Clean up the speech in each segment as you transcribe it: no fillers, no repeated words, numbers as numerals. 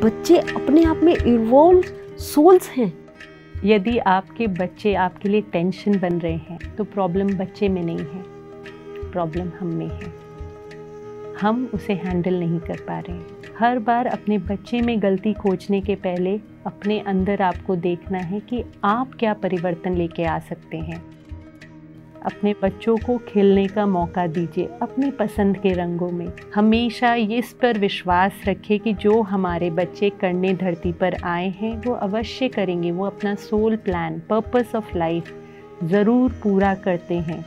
बच्चे अपने आप में इवॉल्व सोल्स हैं। यदि आपके बच्चे आपके लिए टेंशन बन रहे हैं तो प्रॉब्लम बच्चे में नहीं है, प्रॉब्लम हम में है। हम उसे हैंडल नहीं कर पा रहे हैं। हर बार अपने बच्चे में गलती खोजने के पहले अपने अंदर आपको देखना है कि आप क्या परिवर्तन लेके आ सकते हैं। अपने बच्चों को खेलने का मौका दीजिए अपनी पसंद के रंगों में। हमेशा इस पर विश्वास रखें कि जो हमारे बच्चे करने धरती पर आए हैं वो अवश्य करेंगे। वो अपना soul plan, purpose of life ज़रूर पूरा करते हैं।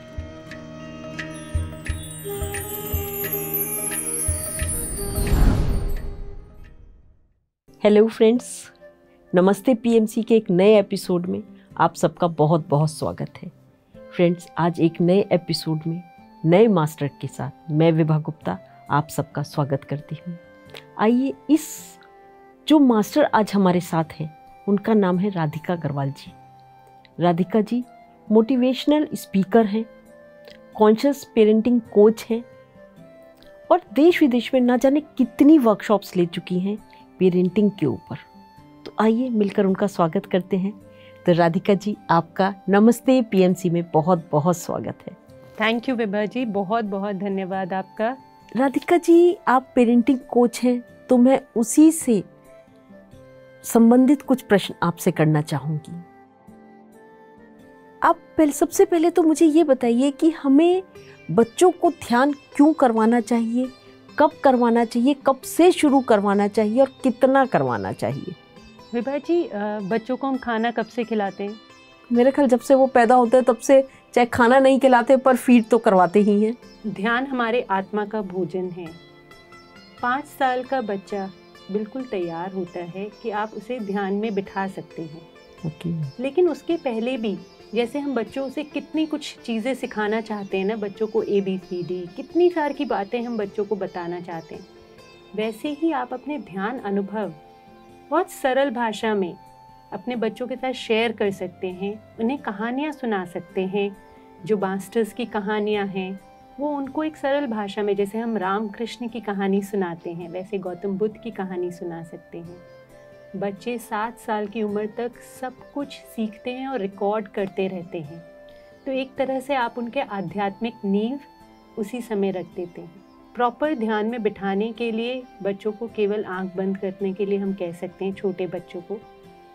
हेलो फ्रेंड्स, नमस्ते पीएमसी के एक नए एपिसोड में आप सबका बहुत बहुत स्वागत है। फ्रेंड्स, आज एक नए एपिसोड में नए मास्टर के साथ मैं विभा गुप्ता आप सबका स्वागत करती हूँ। आइए, इस जो मास्टर आज हमारे साथ हैं उनका नाम है राधिका अग्रवाल जी। राधिका जी मोटिवेशनल स्पीकर हैं, कॉन्शियस पेरेंटिंग कोच हैं और देश विदेश में ना जाने कितनी वर्कशॉप्स ले चुकी हैं पेरेंटिंग के ऊपर। तो आइए मिलकर उनका स्वागत करते हैं। तो राधिका जी, आपका नमस्ते पीएमसी में बहुत बहुत स्वागत है। थैंक यू विभा जी, बहुत बहुत धन्यवाद आपका। राधिका जी, आप पेरेंटिंग कोच हैं, तो मैं उसी से संबंधित कुछ प्रश्न आपसे करना चाहूँगी। आप सबसे पहले तो मुझे ये बताइए कि हमें बच्चों को ध्यान क्यों करवाना चाहिए, कब करवाना चाहिए, कब से शुरू करवाना चाहिए और कितना करवाना चाहिए? विभा जी, बच्चों को हम खाना कब से खिलाते हैं? मेरे ख्याल जब से वो पैदा होते हैं तब से, चाहे खाना नहीं खिलाते पर फीड तो करवाते ही हैं। ध्यान हमारे आत्मा का भोजन है। 5 साल का बच्चा बिल्कुल तैयार होता है कि आप उसे ध्यान में बिठा सकते हैं। लेकिन उसके पहले भी जैसे हम बच्चों से कितनी कुछ चीज़ें सिखाना चाहते हैं ना, बच्चों को ABCD कितनी सारी की बातें हम बच्चों को बताना चाहते हैं, वैसे ही आप अपने ध्यान अनुभव बहुत सरल भाषा में अपने बच्चों के साथ शेयर कर सकते हैं। उन्हें कहानियाँ सुना सकते हैं। जो मास्टर्स की कहानियाँ हैं वो उनको एक सरल भाषा में, जैसे हम राम कृष्ण की कहानी सुनाते हैं वैसे गौतम बुद्ध की कहानी सुना सकते हैं। बच्चे 7 साल की उम्र तक सब कुछ सीखते हैं और रिकॉर्ड करते रहते हैं। तो एक तरह से आप उनके आध्यात्मिक नींव उसी समय रख देते हैं। प्रॉपर ध्यान में बिठाने के लिए बच्चों को केवल आंख बंद करने के लिए हम कह सकते हैं, छोटे बच्चों को।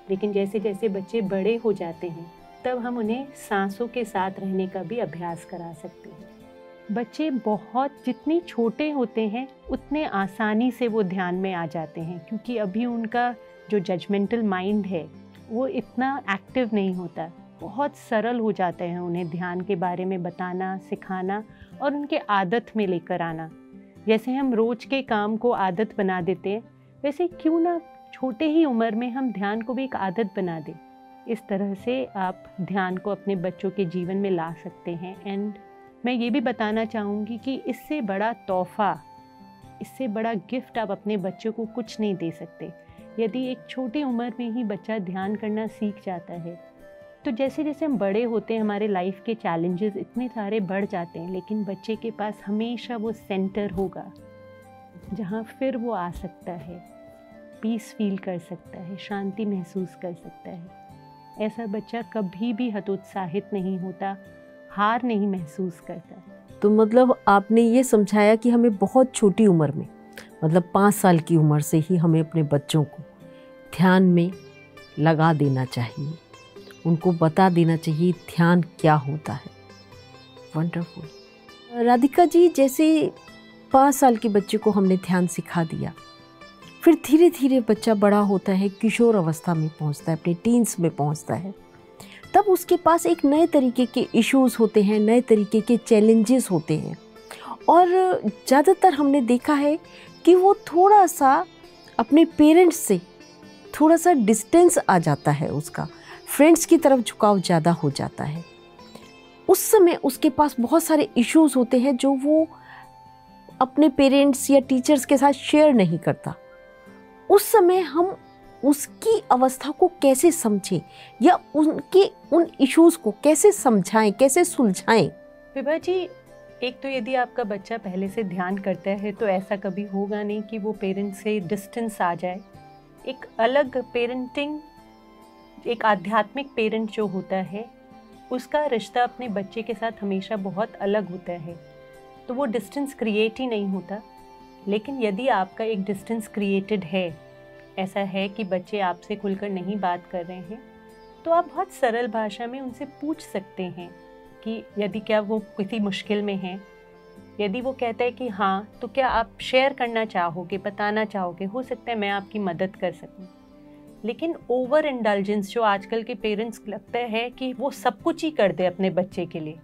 लेकिन जैसे जैसे बच्चे बड़े हो जाते हैं तब हम उन्हें सांसों के साथ रहने का भी अभ्यास करा सकते हैं। बच्चे बहुत जितने छोटे होते हैं उतने आसानी से वो ध्यान में आ जाते हैं, क्योंकि अभी उनका जो जजमेंटल माइंड है वो इतना एक्टिव नहीं होता। बहुत सरल हो जाते हैं उन्हें ध्यान के बारे में बताना, सिखाना और उनके आदत में लेकर आना। जैसे हम रोज के काम को आदत बना देते हैं, वैसे क्यों ना छोटे ही उम्र में हम ध्यान को भी एक आदत बना दें। इस तरह से आप ध्यान को अपने बच्चों के जीवन में ला सकते हैं। एंड मैं ये भी बताना चाहूँगी कि इससे बड़ा तोहफा, इससे बड़ा गिफ्ट आप अपने बच्चों को कुछ नहीं दे सकते। यदि एक छोटी उम्र में ही बच्चा ध्यान करना सीख जाता है तो जैसे जैसे हम बड़े होते हैं हमारे लाइफ के चैलेंजेस इतने सारे बढ़ जाते हैं, लेकिन बच्चे के पास हमेशा वो सेंटर होगा जहाँ फिर वो आ सकता है, पीस फील कर सकता है, शांति महसूस कर सकता है। ऐसा बच्चा कभी भी हतोत्साहित नहीं होता, हार नहीं महसूस करता। तो मतलब आपने ये समझाया कि हमें बहुत छोटी उम्र में, मतलब 5 साल की उम्र से ही हमें अपने बच्चों को ध्यान में लगा देना चाहिए, उनको बता देना चाहिए ध्यान क्या होता है। वंडरफुल। राधिका जी, जैसे 5 साल के बच्चे को हमने ध्यान सिखा दिया, फिर धीरे धीरे बच्चा बड़ा होता है, किशोर अवस्था में पहुंचता है, अपने टीन्स में पहुंचता है, तब उसके पास एक नए तरीके के इश्यूज होते हैं, नए तरीके के चैलेंजेस होते हैं। और ज़्यादातर हमने देखा है कि वो थोड़ा सा अपने पेरेंट्स से थोड़ा सा डिस्टेंस आ जाता है, उसका फ्रेंड्स की तरफ झुकाव ज़्यादा हो जाता है। उस समय उसके पास बहुत सारे इश्यूज होते हैं जो वो अपने पेरेंट्स या टीचर्स के साथ शेयर नहीं करता। उस समय हम उसकी अवस्था को कैसे समझें या उनके उन इश्यूज को कैसे समझाएं, कैसे सुलझाएं? विभा जी, एक तो यदि आपका बच्चा पहले से ध्यान करता है तो ऐसा कभी होगा नहीं कि वो पेरेंट्स से डिस्टेंस आ जाए। एक अलग पेरेंटिंग, एक आध्यात्मिक पेरेंट जो होता है उसका रिश्ता अपने बच्चे के साथ हमेशा बहुत अलग होता है। तो वो डिस्टेंस क्रिएट ही नहीं होता। लेकिन यदि आपका एक डिस्टेंस क्रिएटेड है, ऐसा है कि बच्चे आपसे खुलकर नहीं बात कर रहे हैं, तो आप बहुत सरल भाषा में उनसे पूछ सकते हैं कि यदि क्या वो किसी मुश्किल में हैं, यदि वो कहता है कि हाँ, तो क्या आप शेयर करना चाहोगे, बताना चाहोगे, हो सकता है मैं आपकी मदद कर सकूं। लेकिन ओवर इंडल्जेंस जो आजकल के पेरेंट्स लगता है कि वो सब कुछ ही कर दे अपने बच्चे के लिए,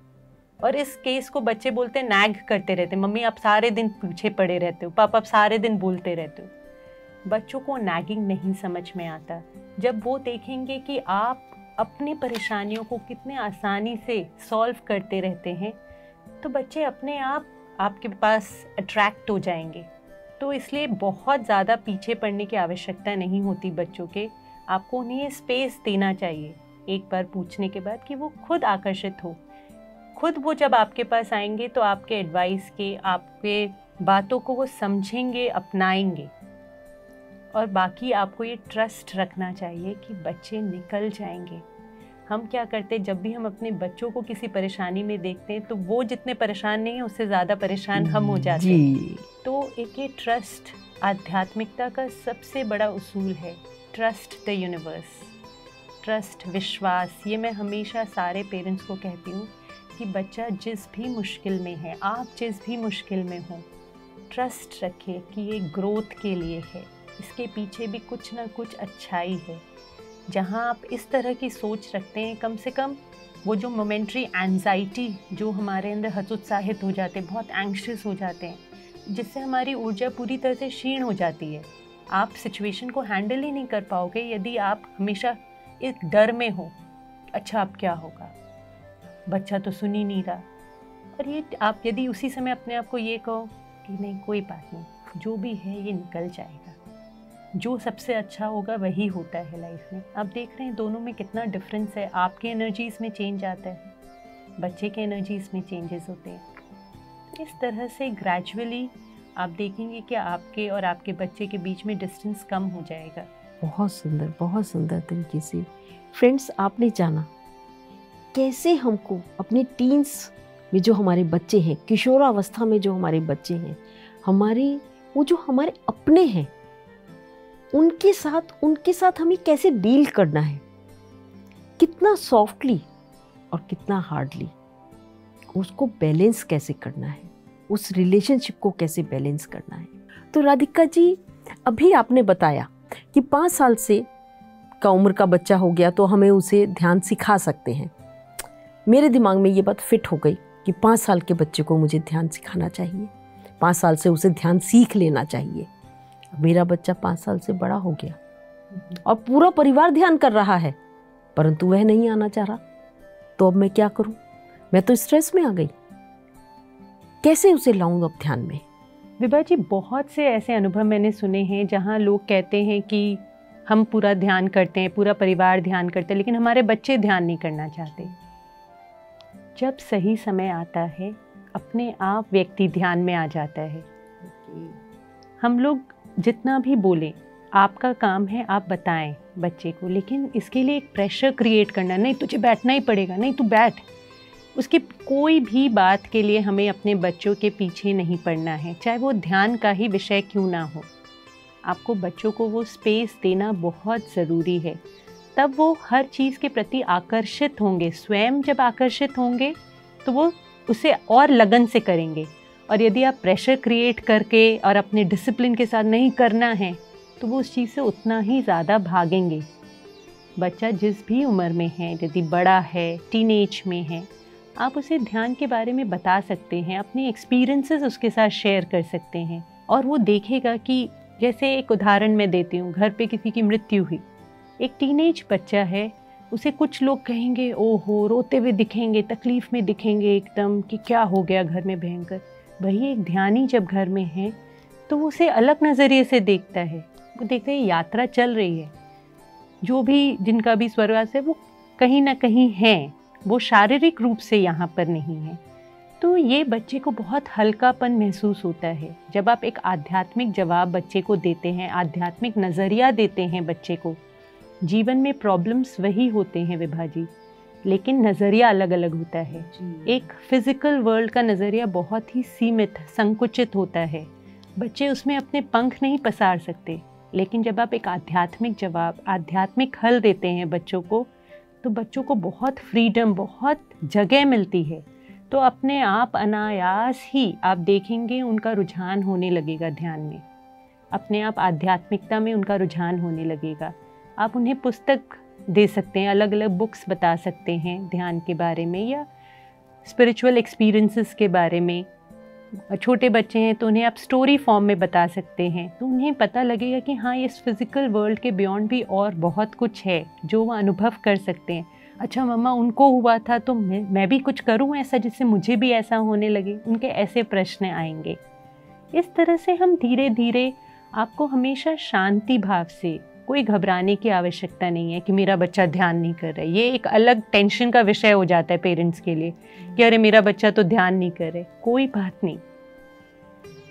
और इस केस को बच्चे बोलते हैं नैग करते रहते, मम्मी आप सारे दिन पीछे पड़े रहते हो, पापा आप सारे दिन बोलते रहते हो। बच्चों को नैगिंग नहीं समझ में आता। जब वो देखेंगे कि आप अपनी परेशानियों को कितने आसानी से सॉल्व करते रहते हैं, तो बच्चे अपने आप आपके पास अट्रैक्ट हो जाएंगे। तो इसलिए बहुत ज़्यादा पीछे पड़ने की आवश्यकता नहीं होती बच्चों के। आपको उन्हें ये स्पेस देना चाहिए एक बार पूछने के बाद कि वो खुद आकर्षित हो। खुद वो जब आपके पास आएंगे तो आपके एडवाइस के, आपके बातों को वो समझेंगे, अपनाएंगे। और बाकी आपको ये ट्रस्ट रखना चाहिए कि बच्चे निकल जाएंगे। हम क्या करते हैं, जब भी हम अपने बच्चों को किसी परेशानी में देखते हैं तो वो जितने परेशान नहीं हैं उससे ज़्यादा परेशान हम हो जाते हैं। तो एक ये ट्रस्ट आध्यात्मिकता का सबसे बड़ा उसूल है। ट्रस्ट द यूनिवर्स, ट्रस्ट, विश्वास। ये मैं हमेशा सारे पेरेंट्स को कहती हूँ कि बच्चा जिस भी मुश्किल में है, आप जिस भी मुश्किल में हो, ट्रस्ट रखिए कि ये ग्रोथ के लिए है, इसके पीछे भी कुछ ना कुछ अच्छाई है। जहाँ आप इस तरह की सोच रखते हैं, कम से कम वो जो मोमेंट्री एंजाइटी जो हमारे अंदर हतोत्साहित हो जाते हैं, बहुत एंग्शियस हो जाते हैं, जिससे हमारी ऊर्जा पूरी तरह से क्षीण हो जाती है। आप सिचुएशन को हैंडल ही नहीं कर पाओगे यदि आप हमेशा एक डर में हो, अच्छा अब क्या होगा, बच्चा तो सुन ही नहीं रहा। और ये आप यदि उसी समय अपने आप को ये कहो कि नहीं कोई बात नहीं, जो भी है ये निकल जाएगा, जो सबसे अच्छा होगा वही होता है लाइफ में। आप देख रहे हैं दोनों में कितना डिफरेंस है। आपके एनर्जीज़ में चेंज आता है, बच्चे के एनर्जीज़ में चेंजेस होते हैं। इस तरह से ग्रेजुअली आप देखेंगे कि आपके और आपके बच्चे के बीच में डिस्टेंस कम हो जाएगा। बहुत सुंदर तरीके से। फ्रेंड्स, आपने जाना कैसे हमको अपने टीन्स में जो हमारे बच्चे हैं, किशोरावस्था में जो हमारे बच्चे हैं, वो जो हमारे अपने हैं, उनके साथ हमें कैसे डील करना है, कितना सॉफ्टली और कितना हार्डली, उसको बैलेंस कैसे करना है, उस रिलेशनशिप को कैसे बैलेंस करना है। तो राधिका जी, अभी आपने बताया कि 5 साल से का उम्र का बच्चा हो गया तो हमें उसे ध्यान सिखा सकते हैं। मेरे दिमाग में ये बात फिट हो गई कि 5 साल के बच्चे को मुझे ध्यान सिखाना चाहिए, 5 साल से उसे ध्यान सीख लेना चाहिए। मेरा बच्चा 5 साल से बड़ा हो गया और पूरा परिवार ध्यान कर रहा है, परंतु वह नहीं आना चाह रहा। तो अब मैं क्या करूं? मैं तो स्ट्रेस में आ गई। कैसे उसे लाऊं अब ध्यान में? विभा जी, बहुत से ऐसे अनुभव मैंने सुने हैं जहां लोग कहते हैं कि हम पूरा ध्यान करते हैं, पूरा परिवार ध्यान करते हैं, लेकिन हमारे बच्चे ध्यान नहीं करना चाहते। जब सही समय आता है, अपने आप व्यक्ति ध्यान में आ जाता है। हम लोग जितना भी बोलें, आपका काम है आप बताएं बच्चे को, लेकिन इसके लिए एक प्रेशर क्रिएट करना, नहीं तुझे बैठना ही पड़ेगा, नहीं तू बैठ, उसकी कोई भी बात के लिए हमें अपने बच्चों के पीछे नहीं पड़ना है, चाहे वो ध्यान का ही विषय क्यों ना हो। आपको बच्चों को वो स्पेस देना बहुत ज़रूरी है, तब वो हर चीज़ के प्रति आकर्षित होंगे। स्वयं जब आकर्षित होंगे तो वो उसे और लगन से करेंगे। और यदि आप प्रेशर क्रिएट करके और अपने डिसिप्लिन के साथ नहीं करना है तो वो उस चीज़ से उतना ही ज़्यादा भागेंगे। बच्चा जिस भी उम्र में है, यदि बड़ा है, टीनेज में है, आप उसे ध्यान के बारे में बता सकते हैं, अपने एक्सपीरियंसेस उसके साथ शेयर कर सकते हैं, और वो देखेगा कि जैसे एक उदाहरण मैं देती हूँ, घर पे किसी की मृत्यु हुई, एक टीनेज बच्चा है, उसे कुछ लोग कहेंगे ओहो, रोते हुए दिखेंगे, तकलीफ़ में दिखेंगे एकदम कि क्या हो गया घर में भयंकर। वही एक ध्यानी जब घर में है तो वो उसे अलग नज़रिए से देखता है। वो देखता है यात्रा चल रही है, जो भी जिनका भी स्वर्गवास है वो कहीं ना कहीं हैं, वो शारीरिक रूप से यहाँ पर नहीं है, तो ये बच्चे को बहुत हल्कापन महसूस होता है। जब आप एक आध्यात्मिक जवाब बच्चे को देते हैं, आध्यात्मिक नज़रिया देते हैं बच्चे को, जीवन में प्रॉब्लम्स वही होते हैं विभा जी, लेकिन नज़रिया अलग अलग होता है। एक फिज़िकल वर्ल्ड का नज़रिया बहुत ही सीमित, संकुचित होता है, बच्चे उसमें अपने पंख नहीं पसार सकते। लेकिन जब आप एक आध्यात्मिक जवाब, आध्यात्मिक हल देते हैं बच्चों को, तो बच्चों को बहुत फ्रीडम, बहुत जगह मिलती है। तो अपने आप अनायास ही आप देखेंगे उनका रुझान होने लगेगा ध्यान में, अपने आप आध्यात्मिकता में उनका रुझान होने लगेगा। आप उन्हें पुस्तक दे सकते हैं, अलग अलग बुक्स बता सकते हैं ध्यान के बारे में या स्पिरिचुअल एक्सपीरियंसेस के बारे में। छोटे बच्चे हैं तो उन्हें आप स्टोरी फॉर्म में बता सकते हैं, तो उन्हें पता लगेगा कि हाँ, इस फिज़िकल वर्ल्ड के बियॉन्ड भी और बहुत कुछ है जो वो अनुभव कर सकते हैं। अच्छा मम्मा, उनको हुआ था तो मैं भी कुछ करूँ ऐसा जिससे मुझे भी ऐसा होने लगे। उनके ऐसे प्रश्न आएंगे। इस तरह से हम धीरे धीरे, आपको हमेशा शांति भाव से, कोई घबराने की आवश्यकता नहीं है कि मेरा बच्चा ध्यान नहीं कर रहा है। ये एक अलग टेंशन का विषय हो जाता है पेरेंट्स के लिए कि अरे मेरा बच्चा तो ध्यान नहीं कर रहा है। कोई बात नहीं,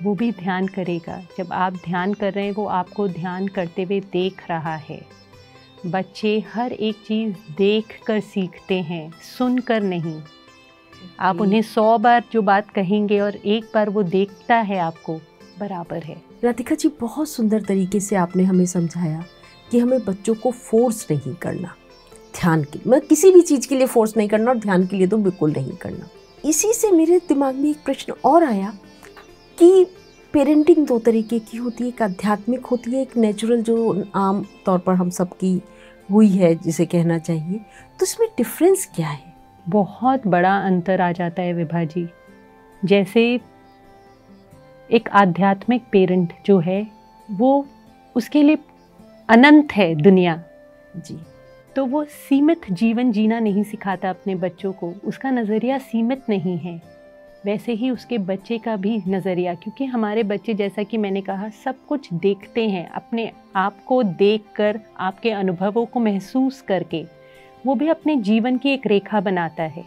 वो भी ध्यान करेगा। जब आप ध्यान कर रहे हैं, वो आपको ध्यान करते हुए देख रहा है। बच्चे हर एक चीज़ देख कर सीखते हैं, सुनकर नहीं। आप उन्हें 100 बार जो बात कहेंगे और एक बार वो देखता है आपको, बराबर है। राधिका जी, बहुत सुंदर तरीके से आपने हमें समझाया कि हमें बच्चों को फोर्स नहीं करना ध्यान के, मैं किसी भी चीज़ के लिए फोर्स नहीं करना, और ध्यान के लिए तो बिल्कुल नहीं करना। इसी से मेरे दिमाग में एक प्रश्न और आया कि पेरेंटिंग 2 तरीके की होती है, एक आध्यात्मिक होती है, एक नेचुरल जो आम तौर पर हम सबकी हुई है जिसे कहना चाहिए, तो इसमें डिफरेंस क्या है? बहुत बड़ा अंतर आ जाता है विभा जी। जैसे एक आध्यात्मिक पेरेंट जो है, वो उसके लिए अनंत है दुनिया जी, तो वो सीमित जीवन जीना नहीं सिखाता अपने बच्चों को, उसका नज़रिया सीमित नहीं है। वैसे ही उसके बच्चे का भी नज़रिया, क्योंकि हमारे बच्चे, जैसा कि मैंने कहा, सब कुछ देखते हैं, अपने आप को देखकर, आपके अनुभवों को महसूस करके वो भी अपने जीवन की एक रेखा बनाता है।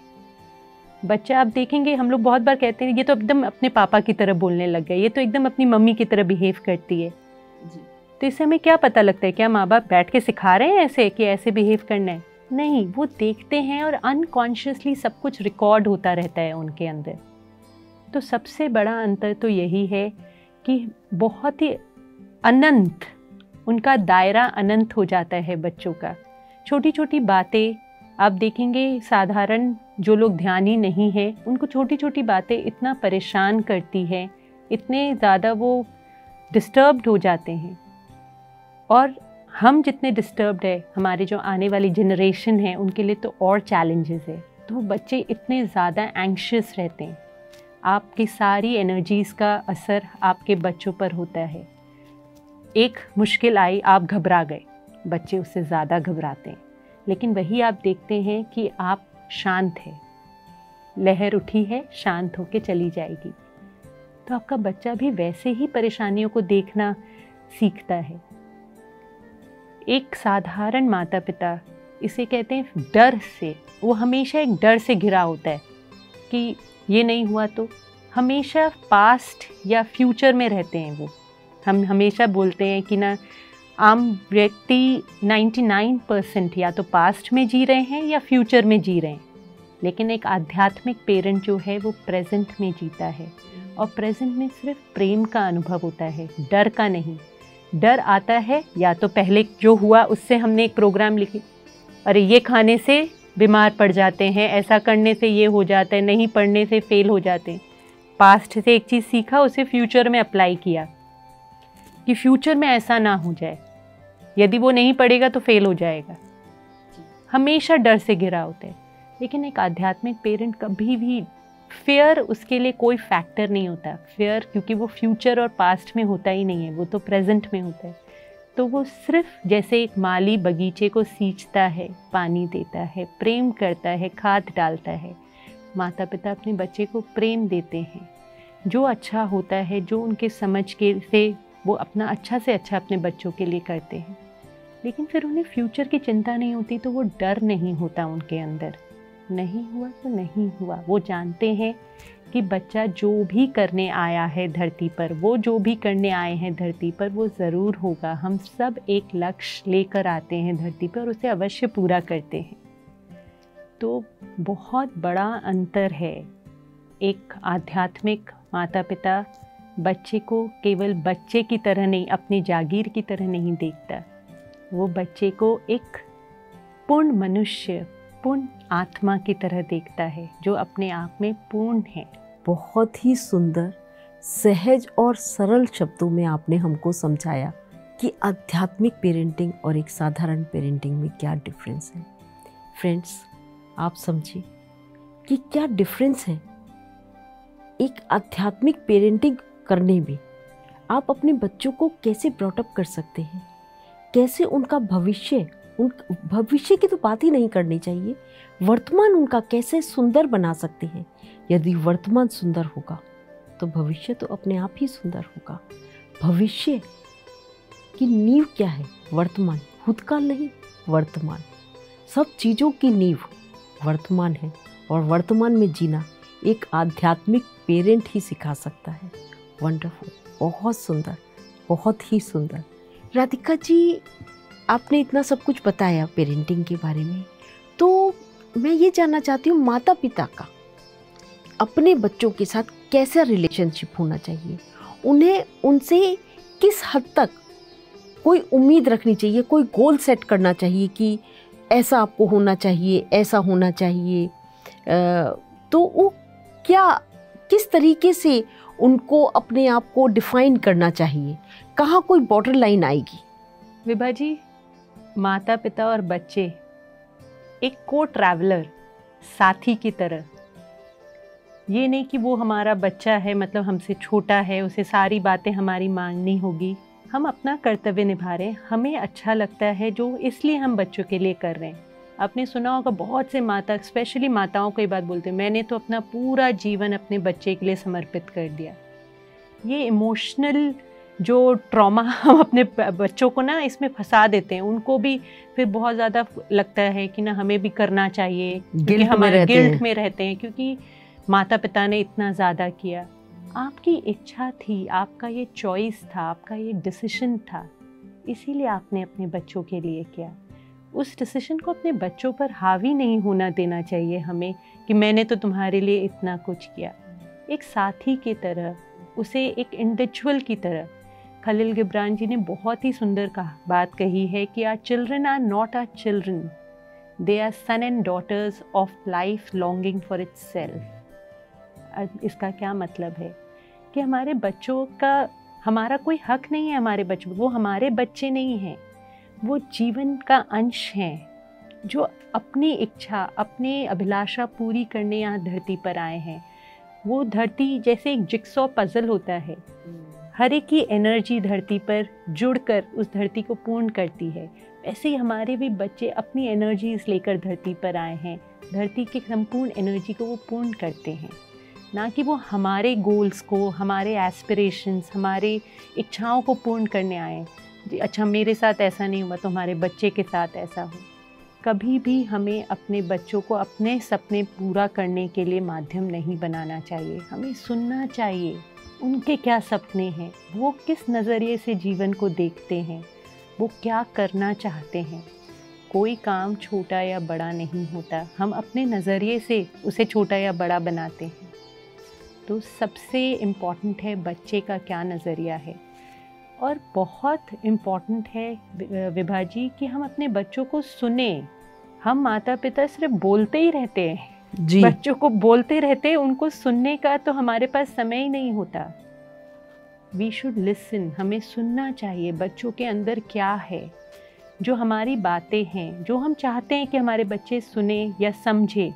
बच्चा, आप देखेंगे, हम लोग बहुत बार कहते हैं ये तो एकदम अपने पापा की तरह बोलने लग गया, ये तो एकदम अपनी मम्मी की तरह बिहेव करती है जी। तो इससे हमें क्या पता लगता है? क्या माँ बाप बैठ के सिखा रहे हैं ऐसे कि ऐसे बिहेव करना है? नहीं, वो देखते हैं और अनकॉन्शियसली सब कुछ रिकॉर्ड होता रहता है उनके अंदर। तो सबसे बड़ा अंतर तो यही है कि बहुत ही अनंत, उनका दायरा अनंत हो जाता है बच्चों का। छोटी छोटी बातें आप देखेंगे, साधारण जो लोग ध्यानी नहीं है, उनको छोटी छोटी बातें इतना परेशान करती है, इतने ज़्यादा वो डिस्टर्ब्ड हो जाते हैं। और हम जितने डिस्टर्ब्ड है, हमारे जो आने वाली जनरेशन है, उनके लिए तो और चैलेंजेस है। तो बच्चे इतने ज़्यादा एंग्शियस रहते हैं, आपकी सारी एनर्जीज़ का असर आपके बच्चों पर होता है। एक मुश्किल आई, आप घबरा गए, बच्चे उससे ज़्यादा घबराते हैं। लेकिन वही आप देखते हैं कि आप शांत है, लहर उठी है, शांत होके चली जाएगी, तो आपका बच्चा भी वैसे ही परेशानियों को देखना सीखता है। एक साधारण माता पिता, इसे कहते हैं डर से, वो हमेशा एक डर से घिरा होता है कि ये नहीं हुआ तो, हमेशा पास्ट या फ्यूचर में रहते हैं वो। हम हमेशा बोलते हैं कि ना, आम व्यक्ति 99% या तो पास्ट में जी रहे हैं या फ्यूचर में जी रहे हैं, लेकिन एक आध्यात्मिक पेरेंट जो है वो प्रेजेंट में जीता है, और प्रेजेंट में सिर्फ प्रेम का अनुभव होता है, डर का नहीं। डर आता है या तो पहले जो हुआ उससे हमने एक प्रोग्राम लिखी, अरे ये खाने से बीमार पड़ जाते हैं, ऐसा करने से ये हो जाता है, नहीं पढ़ने से फेल हो जाते हैं। पास्ट से एक चीज़ सीखा, उसे फ्यूचर में अप्लाई किया कि फ्यूचर में ऐसा ना हो जाए, यदि वो नहीं पढ़ेगा तो फेल हो जाएगा। हमेशा डर से घिरा होता है। लेकिन एक आध्यात्मिक पेरेंट कभी भी फेयर, उसके लिए कोई फैक्टर नहीं होता फेयर, क्योंकि वो फ्यूचर और पास्ट में होता ही नहीं है, वो तो प्रेजेंट में होता है। तो वो सिर्फ जैसे एक माली बगीचे को सींचता है, पानी देता है, प्रेम करता है, खाद डालता है, माता पिता अपने बच्चे को प्रेम देते हैं। जो अच्छा होता है, जो उनके समझ के से वो अपना अच्छा से अच्छा अपने बच्चों के लिए करते हैं। लेकिन फिर उन्हें फ्यूचर की चिंता नहीं होती, तो वो डर नहीं होता उनके अंदर। नहीं हुआ तो नहीं हुआ, वो जानते हैं कि बच्चा जो भी करने आया है धरती पर, वो जो भी करने आए हैं धरती पर, वो ज़रूर होगा। हम सब एक लक्ष्य लेकर आते हैं धरती पर और उसे अवश्य पूरा करते हैं। तो बहुत बड़ा अंतर है। एक आध्यात्मिक माता पिता बच्चे को केवल बच्चे की तरह नहीं, अपनी जागीर की तरह नहीं देखता, वो बच्चे को एक पूर्ण मनुष्य, पूर्ण आत्मा की तरह देखता है, जो अपने आप में पूर्ण है। बहुत ही सुंदर, सहज और सरल शब्दों में आपने हमको समझाया कि आध्यात्मिक पेरेंटिंग और एक साधारण पेरेंटिंग में क्या डिफरेंस है। फ्रेंड्स, आप समझिए कि क्या डिफरेंस है एक आध्यात्मिक पेरेंटिंग करने में। आप अपने बच्चों को कैसे ब्रॉटअप कर सकते हैं, कैसे उनका भविष्य, उन भविष्य की तो बात ही नहीं करनी चाहिए, वर्तमान उनका कैसे सुंदर बना सकते हैं। यदि वर्तमान सुंदर होगा तो भविष्य तो अपने आप ही सुंदर होगा। भविष्य की नींव क्या है? वर्तमान, भूतकाल नहीं, वर्तमान। सब चीज़ों की नींव वर्तमान है और वर्तमान में जीना एक आध्यात्मिक पेरेंट ही सिखा सकता है। वंडरफुल, बहुत सुंदर, बहुत ही सुंदर। राधिका जी, आपने इतना सब कुछ बताया पेरेंटिंग के बारे में, तो मैं ये जानना चाहती हूँ माता पिता का अपने बच्चों के साथ कैसा रिलेशनशिप होना चाहिए। उन्हें उनसे किस हद तक कोई उम्मीद रखनी चाहिए, कोई गोल सेट करना चाहिए कि ऐसा आपको होना चाहिए, ऐसा होना चाहिए, तो वो क्या, किस तरीके से उनको अपने आप को डिफाइन करना चाहिए, कहाँ कोई बॉर्डर लाइन आएगी? विभा जी, माता पिता और बच्चे एक को ट्रैवलर, साथी की तरह, ये नहीं कि वो हमारा बच्चा है, मतलब हमसे छोटा है, उसे सारी बातें हमारी माननी होगी। हम अपना कर्तव्य निभा रहे हैं, हमें अच्छा लगता है जो, इसलिए हम बच्चों के लिए कर रहे हैं। आपने सुना होगा बहुत से माता, स्पेशली माताओं को ये बात बोलते हैं, मैंने तो अपना पूरा जीवन अपने बच्चे के लिए समर्पित कर दिया। ये इमोशनल जो ट्रॉमा हम अपने बच्चों को ना इसमें फंसा देते हैं, उनको भी फिर बहुत ज़्यादा लगता है कि ना हमें भी करना चाहिए, क्योंकि हमारे गिल्ट में रहते हैं, क्योंकि माता पिता ने इतना ज़्यादा किया। आपकी इच्छा थी, आपका ये चॉइस था, आपका ये डिसीजन था, इसीलिए आपने अपने बच्चों के लिए किया। उस डिसीजन को अपने बच्चों पर हावी नहीं होना देना चाहिए हमें कि मैंने तो तुम्हारे लिए इतना कुछ किया। एक साथी की तरह, उसे एक इंडिविजुअल की तरह। खलील गिब्रान जी ने बहुत ही सुंदर बात कही है कि our children are not our children, they are son and daughters of life longing for itself. इसका क्या मतलब है कि हमारे बच्चों का, हमारा कोई हक नहीं है हमारे बच्चों, वो हमारे बच्चे नहीं हैं, वो जीवन का अंश हैं जो अपनी इच्छा, अपनी अभिलाषा पूरी करने यहाँ धरती पर आए हैं। वो धरती जैसे एक जिक्सॉ पजल होता है, हर एक की एनर्जी धरती पर जुड़कर उस धरती को पूर्ण करती है। ऐसे ही हमारे भी बच्चे अपनी एनर्जीज लेकर धरती पर आए हैं, धरती की संपूर्ण एनर्जी को वो पूर्ण करते हैं, ना कि वो हमारे गोल्स को, हमारे एस्पिरेशंस, हमारे इच्छाओं को पूर्ण करने आए। अच्छा मेरे साथ ऐसा नहीं हुआ तो हमारे बच्चे के साथ ऐसा हो। कभी भी हमें अपने बच्चों को अपने सपने पूरा करने के लिए माध्यम नहीं बनाना चाहिए। हमें सुनना चाहिए उनके क्या सपने हैं, वो किस नज़रिए से जीवन को देखते हैं, वो क्या करना चाहते हैं। कोई काम छोटा या बड़ा नहीं होता, हम अपने नज़रिए से उसे छोटा या बड़ा बनाते हैं। तो सबसे इम्पॉर्टेंट है बच्चे का क्या नज़रिया है। और बहुत इम्पॉर्टेंट है विभा जी कि हम अपने बच्चों को सुने। हम माता पिता सिर्फ बोलते ही रहते हैं जी, बच्चों को बोलते रहते हैं, उनको सुनने का तो हमारे पास समय ही नहीं होता। वी शुड लिसन, हमें सुनना चाहिए बच्चों के अंदर क्या है, जो हमारी बातें हैं, जो हम चाहते हैं कि हमारे बच्चे सुने या समझे,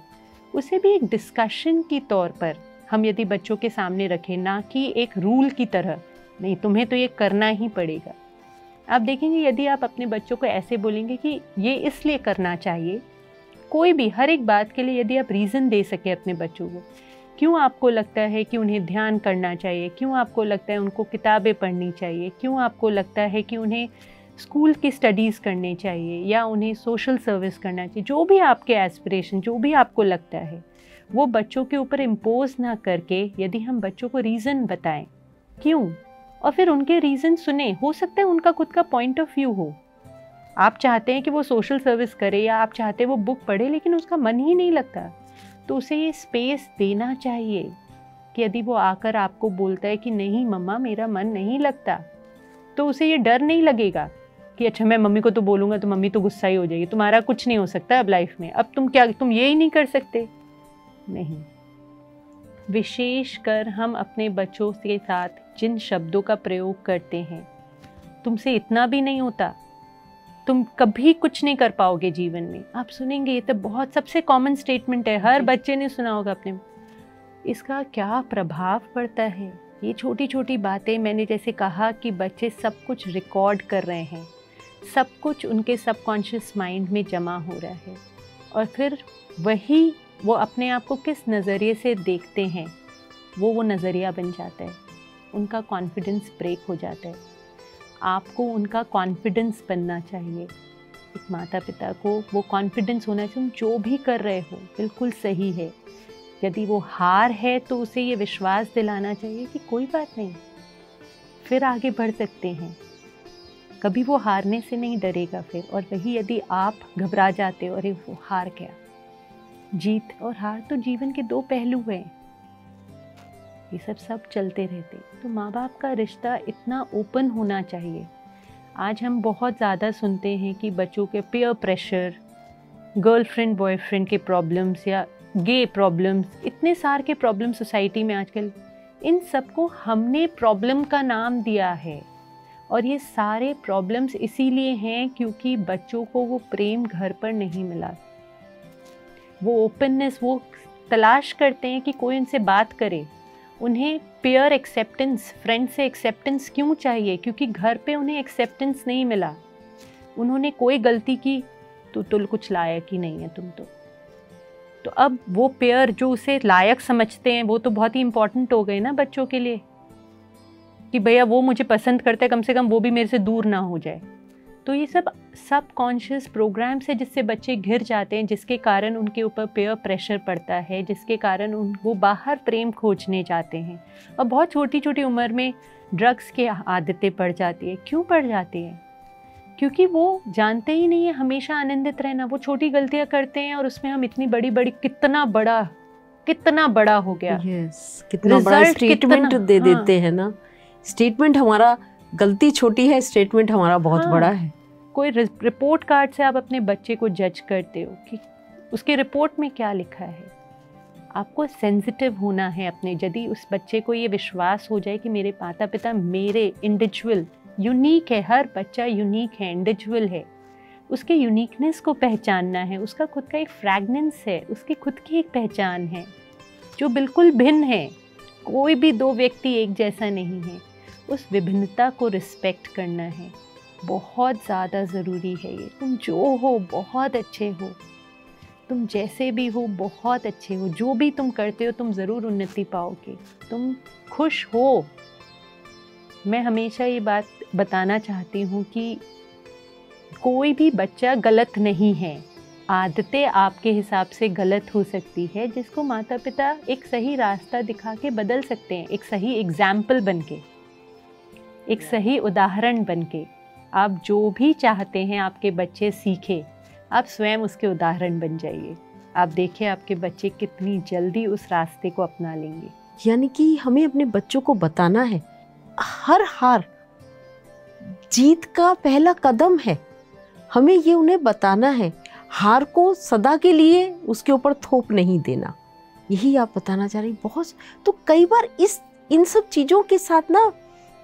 उसे भी एक डिस्कशन की तौर पर हम यदि बच्चों के सामने रखें, ना कि एक रूल की तरह, नहीं तुम्हें तो ये करना ही पड़ेगा। आप देखेंगे यदि आप अपने बच्चों को ऐसे बोलेंगे कि ये इसलिए करना चाहिए, कोई भी हर एक बात के लिए यदि आप रीज़न दे सके अपने बच्चों को, क्यों आपको लगता है कि उन्हें ध्यान करना चाहिए, क्यों आपको लगता है उनको किताबें पढ़नी चाहिए, क्यों आपको लगता है कि उन्हें स्कूल की स्टडीज़ करनी चाहिए या उन्हें सोशल सर्विस करना चाहिए, जो भी आपके एस्पिरेशन, जो भी आपको लगता है वो बच्चों के ऊपर इम्पोज ना करके यदि हम बच्चों को रीज़न बताएं क्यों, और फिर उनके रीज़न सुने, हो सकता है उनका खुद का पॉइंट ऑफ व्यू हो। आप चाहते हैं कि वो सोशल सर्विस करे या आप चाहते हैं वो बुक पढ़े, लेकिन उसका मन ही नहीं लगता, तो उसे ये स्पेस देना चाहिए कि यदि वो आकर आपको बोलता है कि नहीं मम्मा मेरा मन नहीं लगता, तो उसे ये डर नहीं लगेगा कि अच्छा मैं मम्मी को तो बोलूँगा तो मम्मी तो गुस्सा ही हो जाएगी, तुम्हारा कुछ नहीं हो सकता अब लाइफ में, अब तुम ये ही नहीं कर सकते। नहीं, विशेषकर हम अपने बच्चों के साथ जिन शब्दों का प्रयोग करते हैं, तुमसे इतना भी नहीं होता, तुम कभी कुछ नहीं कर पाओगे जीवन में, आप सुनेंगे, ये तो बहुत सबसे कॉमन स्टेटमेंट है, हर बच्चे ने सुना होगा अपने। इसका क्या प्रभाव पड़ता है, ये छोटी छोटी बातें, मैंने जैसे कहा कि बच्चे सब कुछ रिकॉर्ड कर रहे हैं, सब कुछ उनके सबकॉन्शियस माइंड में जमा हो रहा है, और फिर वही वो अपने आप को किस नज़रिए से देखते हैं वो नज़रिया बन जाता है, उनका कॉन्फिडेंस ब्रेक हो जाता है। आपको उनका कॉन्फिडेंस बनना चाहिए, एक माता पिता को वो कॉन्फिडेंस होना चाहिए, तुम जो भी कर रहे हो बिल्कुल सही है। यदि वो हार है तो उसे ये विश्वास दिलाना चाहिए कि कोई बात नहीं, फिर आगे बढ़ सकते हैं, कभी वो हारने से नहीं डरेगा फिर। और वही यदि आप घबरा जाते हो, अरे वो हार गया, जीत और हार तो जीवन के दो पहलू हैं, ये सब चलते रहते। तो माँ बाप का रिश्ता इतना ओपन होना चाहिए। आज हम बहुत ज़्यादा सुनते हैं कि बच्चों के पीयर प्रेशर, गर्लफ्रेंड बॉयफ्रेंड के प्रॉब्लम्स या गे प्रॉब्लम्स, इतने सारे के प्रॉब्लम सोसाइटी में आजकल, इन सबको हमने प्रॉब्लम का नाम दिया है। और ये सारे प्रॉब्लम्स इसीलिए हैं क्योंकि बच्चों को वो प्रेम घर पर नहीं मिला, वो ओपननेस वो तलाश करते हैं कि कोई उनसे बात करे। उन्हें पीयर एक्सेप्टेंस, फ्रेंड से एक्सेप्टेंस क्यों चाहिए? क्योंकि घर पे उन्हें एक्सेप्टेंस नहीं मिला। उन्होंने कोई गलती की तो कुछ लायक ही नहीं है तुम तो अब वो पेयर जो उसे लायक समझते हैं वो तो बहुत ही इम्पोर्टेंट हो गए ना बच्चों के लिए, कि भैया वो मुझे पसंद करते हैं, कम से कम वो भी मेरे से दूर ना हो जाए। तो ये सब सबकॉन्शियस प्रोग्राम्स है जिससे बच्चे घिर जाते हैं, जिसके कारण उनके ऊपर पेयर प्रेशर पड़ता है, जिसके कारण वो बाहर प्रेम खोजने जाते हैं और बहुत छोटी छोटी उम्र में ड्रग्स की आदतें पड़ जाती है। क्यों पड़ जाती है? क्योंकि वो जानते ही नहीं है हमेशा आनंदित रहना। वो छोटी गलतियां करते हैं और उसमें हम इतनी बड़ी बड़ी कितना बड़ा हो गया, कितना बड़ा स्टेटमेंट दे देते हैं ना। स्टेटमेंट हमारा, गलती छोटी है, स्टेटमेंट हमारा बहुत बड़ा है। कोई रिपोर्ट कार्ड से आप अपने बच्चे को जज करते हो कि उसके रिपोर्ट में क्या लिखा है। आपको सेंसिटिव होना है अपने, यदि उस बच्चे को ये विश्वास हो जाए कि मेरे माता पिता मेरे इंडिविजुअल यूनिक है, हर बच्चा यूनिक है, इंडिविजुअल है, उसके यूनिकनेस को पहचानना है, उसका खुद का एक फ्रैग्नेंस है, उसकी खुद की एक पहचान है जो बिल्कुल भिन्न है। कोई भी दो व्यक्ति एक जैसा नहीं है, उस विभिन्नता को रिस्पेक्ट करना है, बहुत ज़्यादा ज़रूरी है ये। तुम जो हो बहुत अच्छे हो, तुम जैसे भी हो बहुत अच्छे हो, जो भी तुम करते हो तुम ज़रूर उन्नति पाओगे, तुम खुश हो। मैं हमेशा ये बात बताना चाहती हूँ कि कोई भी बच्चा गलत नहीं है, आदतें आपके हिसाब से गलत हो सकती है जिसको माता पिता एक सही रास्ता दिखा के बदल सकते हैं, एक सही एग्जाम्पल बन के, एक सही उदाहरण बन के। आप जो भी चाहते हैं आपके बच्चे सीखे, आप स्वयं उसके उदाहरण बन जाइए। आप देखिए आपके बच्चे कितनी जल्दी उस रास्ते को अपना लेंगे। यानी कि हमें अपने बच्चों को बताना है हर हार जीत का पहला कदम है। हमें ये उन्हें बताना है, हार को सदा के लिए उसके ऊपर थोप नहीं देना। यही आप बताना चाह रही। बहुत तो कई बार इन सब चीज़ों के साथ ना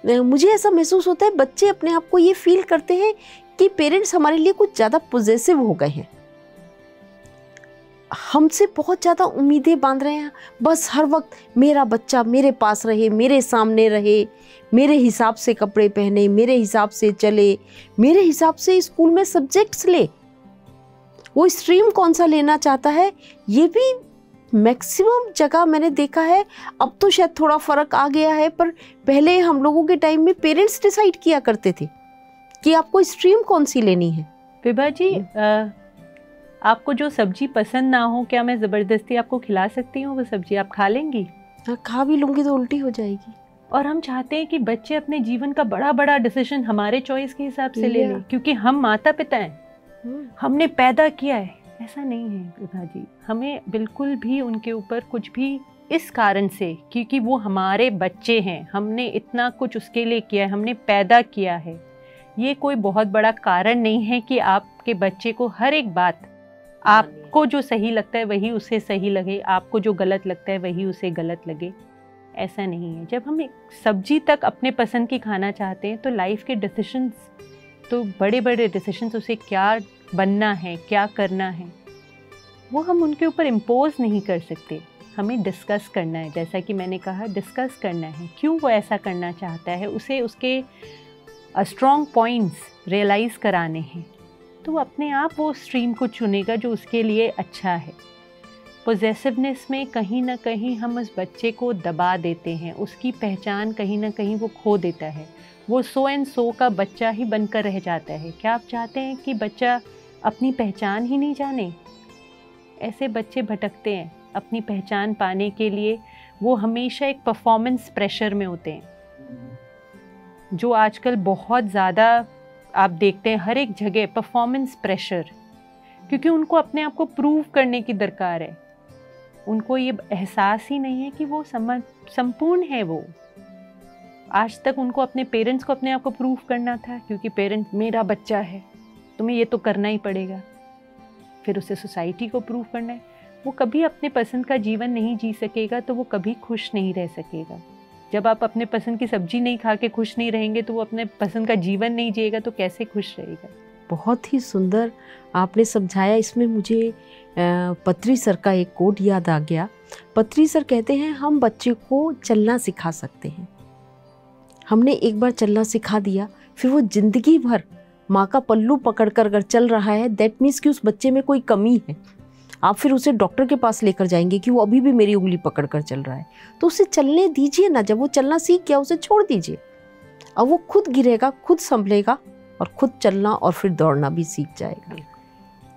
मुझे ऐसा महसूस होता है, बच्चे अपने आप को ये फील करते हैं कि पेरेंट्स हमारे लिए कुछ ज़्यादा पॉजेसिव हो गए हैं, हमसे बहुत ज़्यादा उम्मीदें बांध रहे हैं। बस हर वक्त मेरा बच्चा मेरे पास रहे, मेरे सामने रहे, मेरे हिसाब से कपड़े पहने, मेरे हिसाब से चले, मेरे हिसाब से स्कूल में सब्जेक्ट्स ले। वो स्ट्रीम कौन सा लेना चाहता है, ये भी मैक्सिमम जगह मैंने देखा है। अब तो शायद थोड़ा फ़र्क आ गया है, पर पहले हम लोगों के टाइम में पेरेंट्स डिसाइड किया करते थे कि आपको स्ट्रीम कौन सी लेनी है। विभा जी, आपको जो सब्जी पसंद ना हो, क्या मैं ज़बरदस्ती आपको खिला सकती हूँ वो सब्जी? आप खा लेंगी? खा भी लूँगी तो उल्टी हो जाएगी। और हम चाहते हैं कि बच्चे अपने जीवन का बड़ा बड़ा डिसीजन हमारे चॉइस के हिसाब से ले लें, क्योंकि हम माता पिता हैं, हमने पैदा किया है। ऐसा नहीं है विभा जी, हमें बिल्कुल भी उनके ऊपर कुछ भी इस कारण से, क्योंकि वो हमारे बच्चे हैं, हमने इतना कुछ उसके लिए किया है, हमने पैदा किया है, ये कोई बहुत बड़ा कारण नहीं है कि आपके बच्चे को हर एक बात आपको जो सही लगता है वही उसे सही लगे, आपको जो गलत लगता है वही उसे गलत लगे। ऐसा नहीं है। जब हम एक सब्जी तक अपने पसंद की खाना चाहते हैं तो लाइफ के डिसीजंस, तो बड़े बड़े डिसीजंस, उसे क्या बनना है, क्या करना है, वो हम उनके ऊपर इम्पोज नहीं कर सकते। हमें डिस्कस करना है, जैसा कि मैंने कहा, डिस्कस करना है क्यों वो ऐसा करना चाहता है, उसे उसके स्ट्रॉन्ग पॉइंट्स रियलाइज़ कराने हैं, तो अपने आप वो स्ट्रीम को चुनेगा जो उसके लिए अच्छा है। पोजेसिवनेस में कहीं ना कहीं हम उस बच्चे को दबा देते हैं, उसकी पहचान कहीं ना कहीं वो खो देता है, वो सो एंड सो का बच्चा ही बनकर रह जाता है। क्या आप चाहते हैं कि बच्चा अपनी पहचान ही नहीं जाने? ऐसे बच्चे भटकते हैं अपनी पहचान पाने के लिए, वो हमेशा एक परफॉर्मेंस प्रेशर में होते हैं, जो आजकल बहुत ज़्यादा आप देखते हैं हर एक जगह, परफॉर्मेंस प्रेशर, क्योंकि उनको अपने आप को प्रूव करने की दरकार है। उनको ये एहसास ही नहीं है कि वो संपूर्ण है। वो आज तक उनको अपने पेरेंट्स को अपने आप को प्रूव करना था, क्योंकि पेरेंट मेरा बच्चा है, तुम्हें ये तो करना ही पड़ेगा, फिर उसे सोसाइटी को प्रूव करना है। वो कभी अपने पसंद का जीवन नहीं जी सकेगा, तो वो कभी खुश नहीं रह सकेगा। जब आप अपने पसंद की सब्जी नहीं खा के खुश नहीं रहेंगे, तो वो अपने पसंद का जीवन नहीं जिएगा, तो कैसे खुश रहेगा? बहुत ही सुंदर आपने समझाया। इसमें मुझे पत्री सर का एक कोट याद आ गया। पत्री सर कहते हैं, हम बच्चे को चलना सिखा सकते हैं। हमने एक बार चलना सिखा दिया, फिर वो जिंदगी भर माँ का पल्लू पकड़कर अगर चल रहा है, दैट मीन्स कि उस बच्चे में कोई कमी है। आप फिर उसे डॉक्टर के पास लेकर जाएंगे कि वो अभी भी मेरी उंगली पकड़कर चल रहा है, तो उसे चलने दीजिए ना। जब वो चलना सीख गया, उसे छोड़ दीजिए। अब वो खुद गिरेगा, खुद संभलेगा और खुद चलना और फिर दौड़ना भी सीख जाएगा।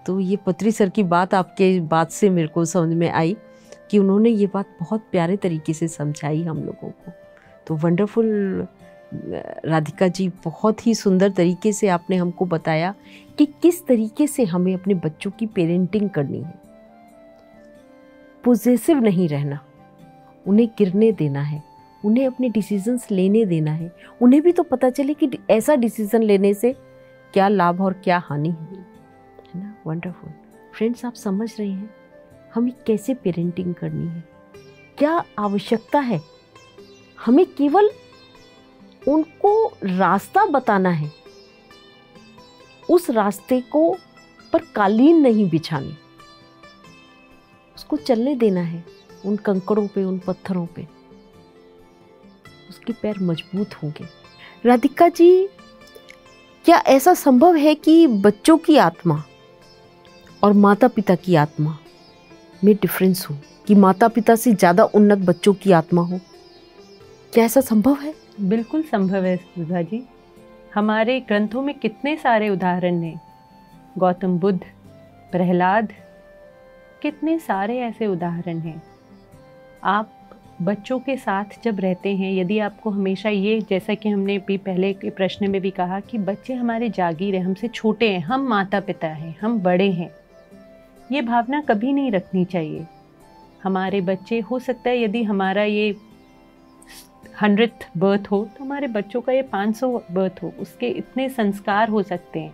तो ये पत्री सर की बात आपके बात से मेरे को समझ में आई कि उन्होंने ये बात बहुत प्यारे तरीके से समझाई हम लोगों को। तो वंडरफुल राधिका जी, बहुत ही सुंदर तरीके से आपने हमको बताया कि किस तरीके से हमें अपने बच्चों की पेरेंटिंग करनी है। पोजेसिव नहीं रहना, उन्हें गिरने देना है, उन्हें अपने डिसीजंस लेने देना है। उन्हें भी तो पता चले कि ऐसा डिसीजन लेने से क्या लाभ और क्या हानि है ना। वंडरफुल फ्रेंड्स, आप समझ रहे हैं हमें कैसे पेरेंटिंग करनी है, क्या आवश्यकता है। हमें केवल उनको रास्ता बताना है, उस रास्ते को पर कालीन नहीं बिछानी, उसको चलने देना है उन कंकड़ों पे, उन पत्थरों पे, उसके पैर मजबूत होंगे। राधिका जी, क्या ऐसा संभव है कि बच्चों की आत्मा और माता पिता की आत्मा में डिफरेंस हो, कि माता पिता से ज़्यादा उन्नत बच्चों की आत्मा हो? क्या ऐसा संभव है? बिल्कुल संभव है विभा जी। हमारे ग्रंथों में कितने सारे उदाहरण हैं, गौतम बुद्ध, प्रहलाद, कितने सारे ऐसे उदाहरण हैं। आप बच्चों के साथ जब रहते हैं, यदि आपको हमेशा ये, जैसा कि हमने भी पहले के प्रश्न में भी कहा कि बच्चे हमारे जागीर हैं, हमसे छोटे हैं, हम माता पिता हैं, हम बड़े हैं, ये भावना कभी नहीं रखनी चाहिए। हमारे बच्चे, हो सकता है यदि हमारा ये 100th बर्थ हो, तो हमारे बच्चों का ये 500 बर्थ हो, उसके इतने संस्कार हो सकते हैं,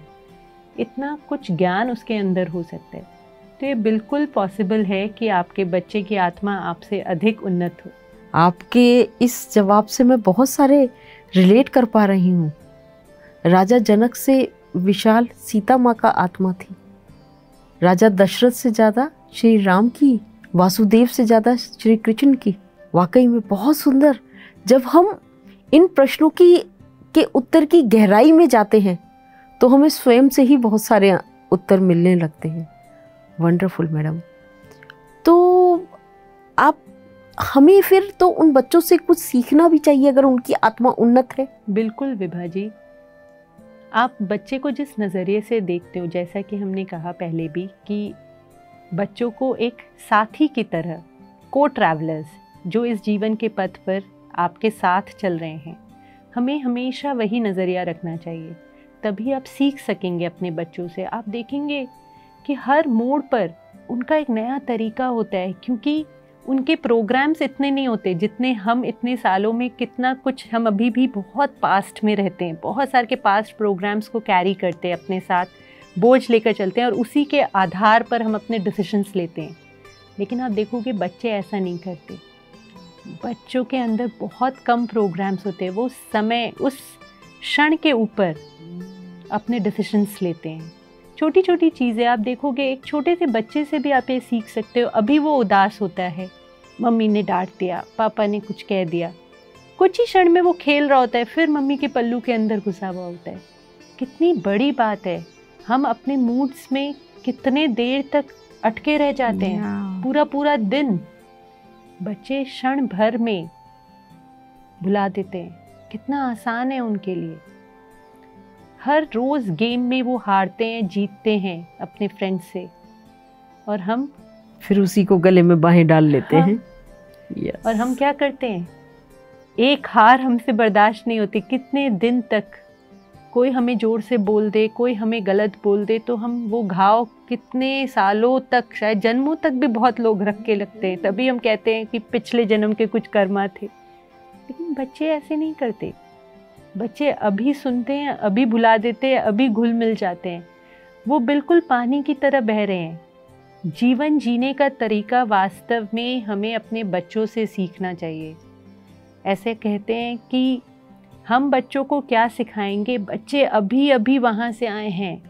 इतना कुछ ज्ञान उसके अंदर हो सकता है। तो ये बिल्कुल पॉसिबल है कि आपके बच्चे की आत्मा आपसे अधिक उन्नत हो। आपके इस जवाब से मैं बहुत सारे रिलेट कर पा रही हूँ। राजा जनक से विशाल सीता माँ का आत्मा थी, राजा दशरथ से ज़्यादा श्री राम की, वासुदेव से ज़्यादा श्री कृष्ण की। वाकई में बहुत सुंदर। जब हम इन प्रश्नों के उत्तर की गहराई में जाते हैं तो हमें स्वयं से ही बहुत सारे उत्तर मिलने लगते हैं। Wonderful madam. तो आप हमें फिर तो उन बच्चों से कुछ सीखना भी चाहिए अगर उनकी आत्मा उन्नत है। बिल्कुल विभा जी, आप बच्चे को जिस नज़रिए से देखते हो, जैसा कि हमने कहा पहले भी कि बच्चों को एक साथी की तरह, को ट्रैवलर्स जो इस जीवन के पथ पर आपके साथ चल रहे हैं, हमें हमेशा वही नज़रिया रखना चाहिए। तभी आप सीख सकेंगे अपने बच्चों से। आप देखेंगे कि हर मोड़ पर उनका एक नया तरीका होता है, क्योंकि उनके प्रोग्राम्स इतने नहीं होते जितने हम इतने सालों में, कितना कुछ हम अभी भी बहुत पास्ट में रहते हैं, बहुत सारे के पास्ट प्रोग्राम्स को कैरी करते हैं अपने साथ, बोझ लेकर चलते हैं और उसी के आधार पर हम अपने डिसीजंस लेते हैं। लेकिन आप देखोगे बच्चे ऐसा नहीं करते। बच्चों के अंदर बहुत कम प्रोग्राम्स होते हैं, वो समय, उस क्षण के ऊपर अपने डिसीजंस लेते हैं। छोटी छोटी चीज़ें आप देखोगे, एक छोटे से बच्चे से भी आप ये सीख सकते हो। अभी वो उदास होता है, मम्मी ने डांट दिया, पापा ने कुछ कह दिया, कुछ ही क्षण में वो खेल रहा होता है, फिर मम्मी के पल्लू के अंदर घुसा हुआ होता है। कितनी बड़ी बात है, हम अपने मूड्स में कितने देर तक अटके रह जाते हैं, पूरा पूरा दिन। बच्चे क्षण भर में भुला देते हैं। कितना आसान है उनके लिए। हर रोज़ गेम में वो हारते हैं, जीतते हैं अपने फ्रेंड्स से, और हम फिर उसी को गले में बाहें डाल लेते हैं। yes. और हम क्या करते हैं, एक हार हमसे बर्दाश्त नहीं होती। कितने दिन तक कोई हमें जोर से बोल दे, कोई हमें गलत बोल दे, तो हम वो घाव कितने सालों तक, शायद जन्मों तक भी बहुत लोग रख के लगते हैं। तभी हम कहते हैं कि पिछले जन्म के कुछ कर्मा थे। लेकिन बच्चे ऐसे नहीं करते। बच्चे अभी सुनते हैं, अभी भुला देते हैं, अभी घुल मिल जाते हैं। वो बिल्कुल पानी की तरह बह रहे हैं। जीवन जीने का तरीका वास्तव में हमें अपने बच्चों से सीखना चाहिए। ऐसे कहते हैं कि हम बच्चों को क्या सिखाएंगे, बच्चे अभी अभी वहाँ से आए हैं,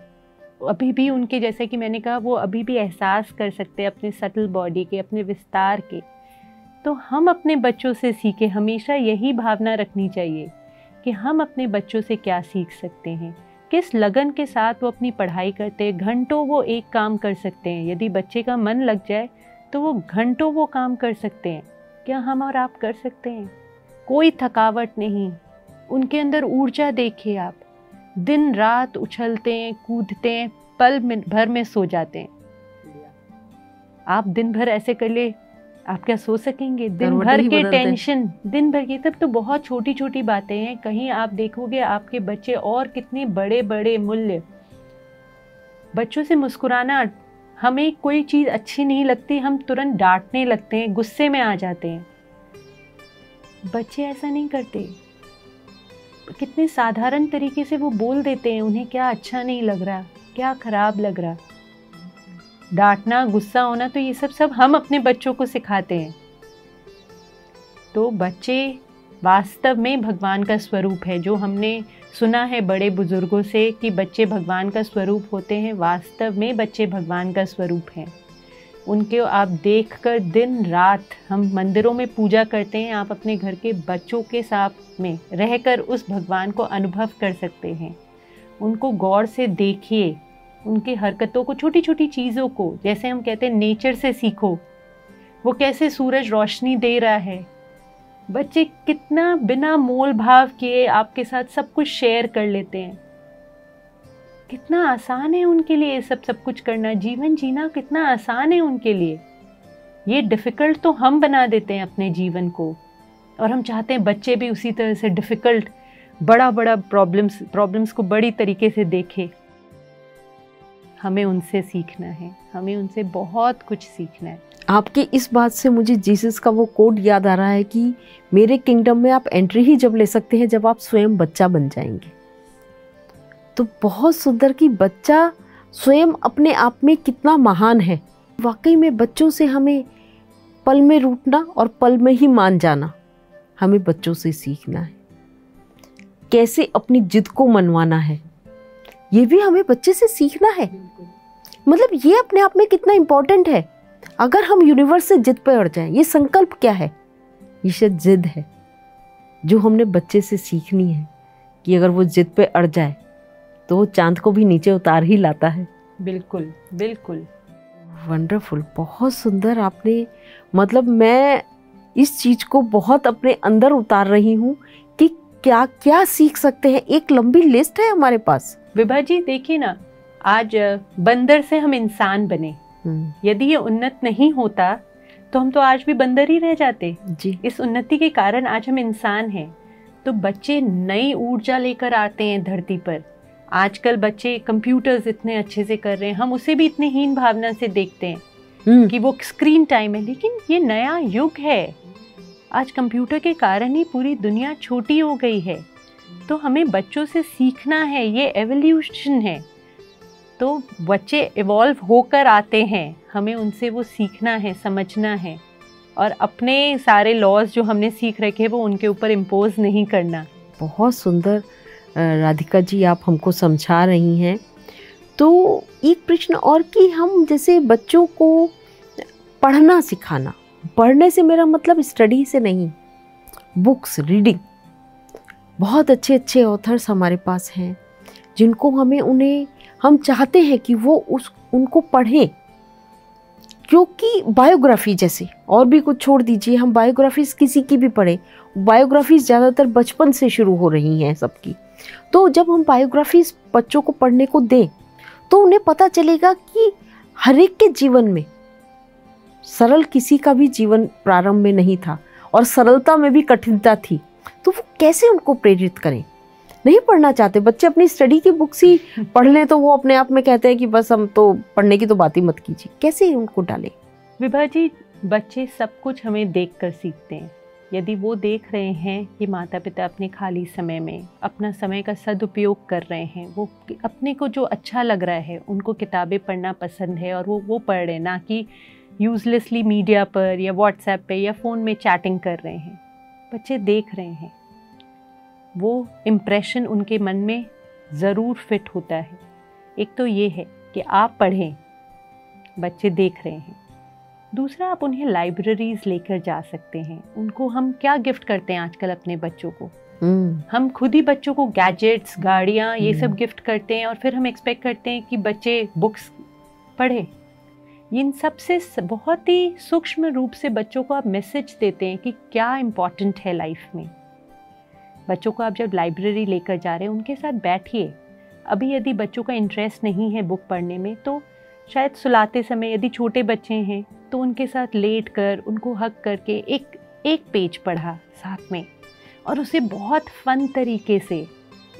अभी भी उनके, जैसे कि मैंने कहा, वो अभी भी एहसास कर सकते हैं अपने सटल बॉडी के, अपने विस्तार के। तो हम अपने बच्चों से सीखें। हमेशा यही भावना रखनी चाहिए कि हम अपने बच्चों से क्या सीख सकते हैं, किस लगन के साथ वो अपनी पढ़ाई करते हैं। घंटों वो एक काम कर सकते हैं। यदि बच्चे का मन लग जाए तो वो घंटों वो काम कर सकते हैं। क्या हम और आप कर सकते हैं? कोई थकावट नहीं, उनके अंदर ऊर्जा देखिए आप। दिन रात उछलते हैं, कूदते हैं, पल भर में सो जाते हैं। आप दिन भर ऐसे कर ले, आप क्या सो सकेंगे? दिन भर के टेंशन, दिन भर की, तब तो बहुत छोटी छोटी बातें हैं। कहीं आप देखोगे आपके बच्चे और कितने बड़े बड़े मूल्य। बच्चों से मुस्कुराना, हमें कोई चीज़ अच्छी नहीं लगती, हम तुरंत डांटने लगते हैं, गुस्से में आ जाते हैं। बच्चे ऐसा नहीं करते। कितने साधारण तरीके से वो बोल देते हैं, उन्हें क्या अच्छा नहीं लग रहा, क्या खराब लग रहा। डांटना, गुस्सा होना, तो ये सब हम अपने बच्चों को सिखाते हैं। तो बच्चे वास्तव में भगवान का स्वरूप है। जो हमने सुना है बड़े बुजुर्गों से कि बच्चे भगवान का स्वरूप होते हैं, वास्तव में बच्चे भगवान का स्वरूप हैं। उनके आप देखकर दिन रात, हम मंदिरों में पूजा करते हैं, आप अपने घर के बच्चों के साथ में रहकर उस भगवान को अनुभव कर सकते हैं। उनको गौर से देखिए, उनकी हरकतों को, छोटी छोटी चीज़ों को, जैसे हम कहते हैं नेचर से सीखो। वो कैसे सूरज रोशनी दे रहा है, बच्चे कितना बिना मोल भाव किए आपके साथ सब कुछ शेयर कर लेते हैं। कितना आसान है उनके लिए ये सब कुछ करना। जीवन जीना कितना आसान है उनके लिए। ये डिफ़िकल्ट तो हम बना देते हैं अपने जीवन को, और हम चाहते हैं बच्चे भी उसी तरह से डिफ़िकल्ट, बड़ा बड़ा प्रॉब्लम्स को बड़ी तरीके से देखें। हमें उनसे सीखना है, हमें उनसे बहुत कुछ सीखना है। आपके इस बात से मुझे जीसस का वो कोड याद आ रहा है कि मेरे किंगडम में आप एंट्री ही जब ले सकते हैं जब आप स्वयं बच्चा बन जाएंगे। तो बहुत सुंदर कि बच्चा स्वयं अपने आप में कितना महान है। वाकई में बच्चों से हमें पल में रूठना और पल में ही मान जाना, हमें बच्चों से सीखना है। कैसे अपनी जिद को मनवाना है, ये भी हमें बच्चे से सीखना है। मतलब ये अपने आप में कितना इम्पोर्टेंट है। अगर हम यूनिवर्स से जिद पे अड़ जाएं, ये संकल्प क्या है? ये शायद जिद है जो हमने बच्चे से सीखनी है कि अगर वो जिद पे अड़ जाए तो वो चांद को भी नीचे उतार ही लाता है। बिल्कुल बिल्कुल। वंडरफुल, बहुत सुंदर आपने, मतलब मैं इस चीज़ को बहुत अपने अंदर उतार रही हूँ कि क्या क्या सीख सकते हैं, एक लंबी लिस्ट है हमारे पास। विभा जी देखिए ना, आज बंदर से हम इंसान बने, यदि ये उन्नत नहीं होता तो हम तो आज भी बंदर ही रह जाते जी। इस उन्नति के कारण आज हम इंसान हैं। तो बच्चे नई ऊर्जा लेकर आते हैं धरती पर। आजकल बच्चे कंप्यूटर्स इतने अच्छे से कर रहे हैं, हम उसे भी इतनी हीन भावना से देखते हैं कि वो स्क्रीन टाइम है, लेकिन ये नया युग है। आज कंप्यूटर के कारण ही पूरी दुनिया छोटी हो गई है। तो हमें बच्चों से सीखना है, ये एवोल्यूशन है। तो बच्चे इवॉल्व होकर आते हैं, हमें उनसे वो सीखना है, समझना है, और अपने सारे लॉज जो हमने सीख रखे हैं वो उनके ऊपर इम्पोज नहीं करना। बहुत सुंदर राधिका जी आप हमको समझा रही हैं। तो एक प्रश्न और कि हम जैसे बच्चों को पढ़ना सिखाना, पढ़ने से मेरा मतलब स्टडी से नहीं, बुक्स रीडिंग, बहुत अच्छे अच्छे ऑथर्स हमारे पास हैं जिनको हम चाहते हैं कि वो उनको पढ़ें, क्योंकि बायोग्राफी जैसे, और भी कुछ छोड़ दीजिए, हम बायोग्राफीज किसी की भी पढ़ें, बायोग्राफीज ज़्यादातर बचपन से शुरू हो रही हैं सबकी। तो जब हम बायोग्राफीज बच्चों को पढ़ने को दें तो उन्हें पता चलेगा कि हर एक के जीवन में सरल किसी का भी जीवन प्रारंभ में नहीं था, और सरलता में भी कठिनता थी। तो वो कैसे उनको प्रेरित करें। नहीं पढ़ना चाहते बच्चे, अपनी स्टडी की बुक्स ही पढ़ लें तो वो अपने आप में कहते हैं कि बस हम तो पढ़ने की तो बात ही मत कीजिए। कैसे उनको डालें? विभा जी, बच्चे सब कुछ हमें देखकर सीखते हैं। यदि वो देख रहे हैं कि माता पिता अपने खाली समय में अपना समय का सदुपयोग कर रहे हैं, वो अपने को जो अच्छा लग रहा है, उनको किताबें पढ़ना पसंद है और वो पढ़ रहे हैं, ना कि यूजलेसली मीडिया पर या व्हाट्सएप पे या फ़ोन में चैटिंग कर रहे हैं। बच्चे देख रहे हैं, वो इम्प्रेशन उनके मन में ज़रूर फिट होता है। एक तो ये है कि आप पढ़ें, बच्चे देख रहे हैं। दूसरा, आप उन्हें लाइब्रेरीज लेकर जा सकते हैं। उनको हम क्या गिफ्ट करते हैं आजकल अपने बच्चों को? हम खुद ही बच्चों को गैजेट्स, गाड़ियाँ, ये सब गिफ्ट करते हैं और फिर हम एक्सपेक्ट करते हैं कि बच्चे बुक्स पढ़ें। इन सब से बहुत ही सूक्ष्म रूप से बच्चों को आप मैसेज देते हैं कि क्या इम्पोर्टेंट है लाइफ में। बच्चों को आप जब लाइब्रेरी लेकर जा रहे हैं, उनके साथ बैठिए। अभी यदि बच्चों का इंटरेस्ट नहीं है बुक पढ़ने में, तो शायद सुलाते समय, यदि छोटे बच्चे हैं तो उनके साथ लेट कर, उनको हग करके एक पेज पढ़ा साथ में, और उसे बहुत फन तरीके से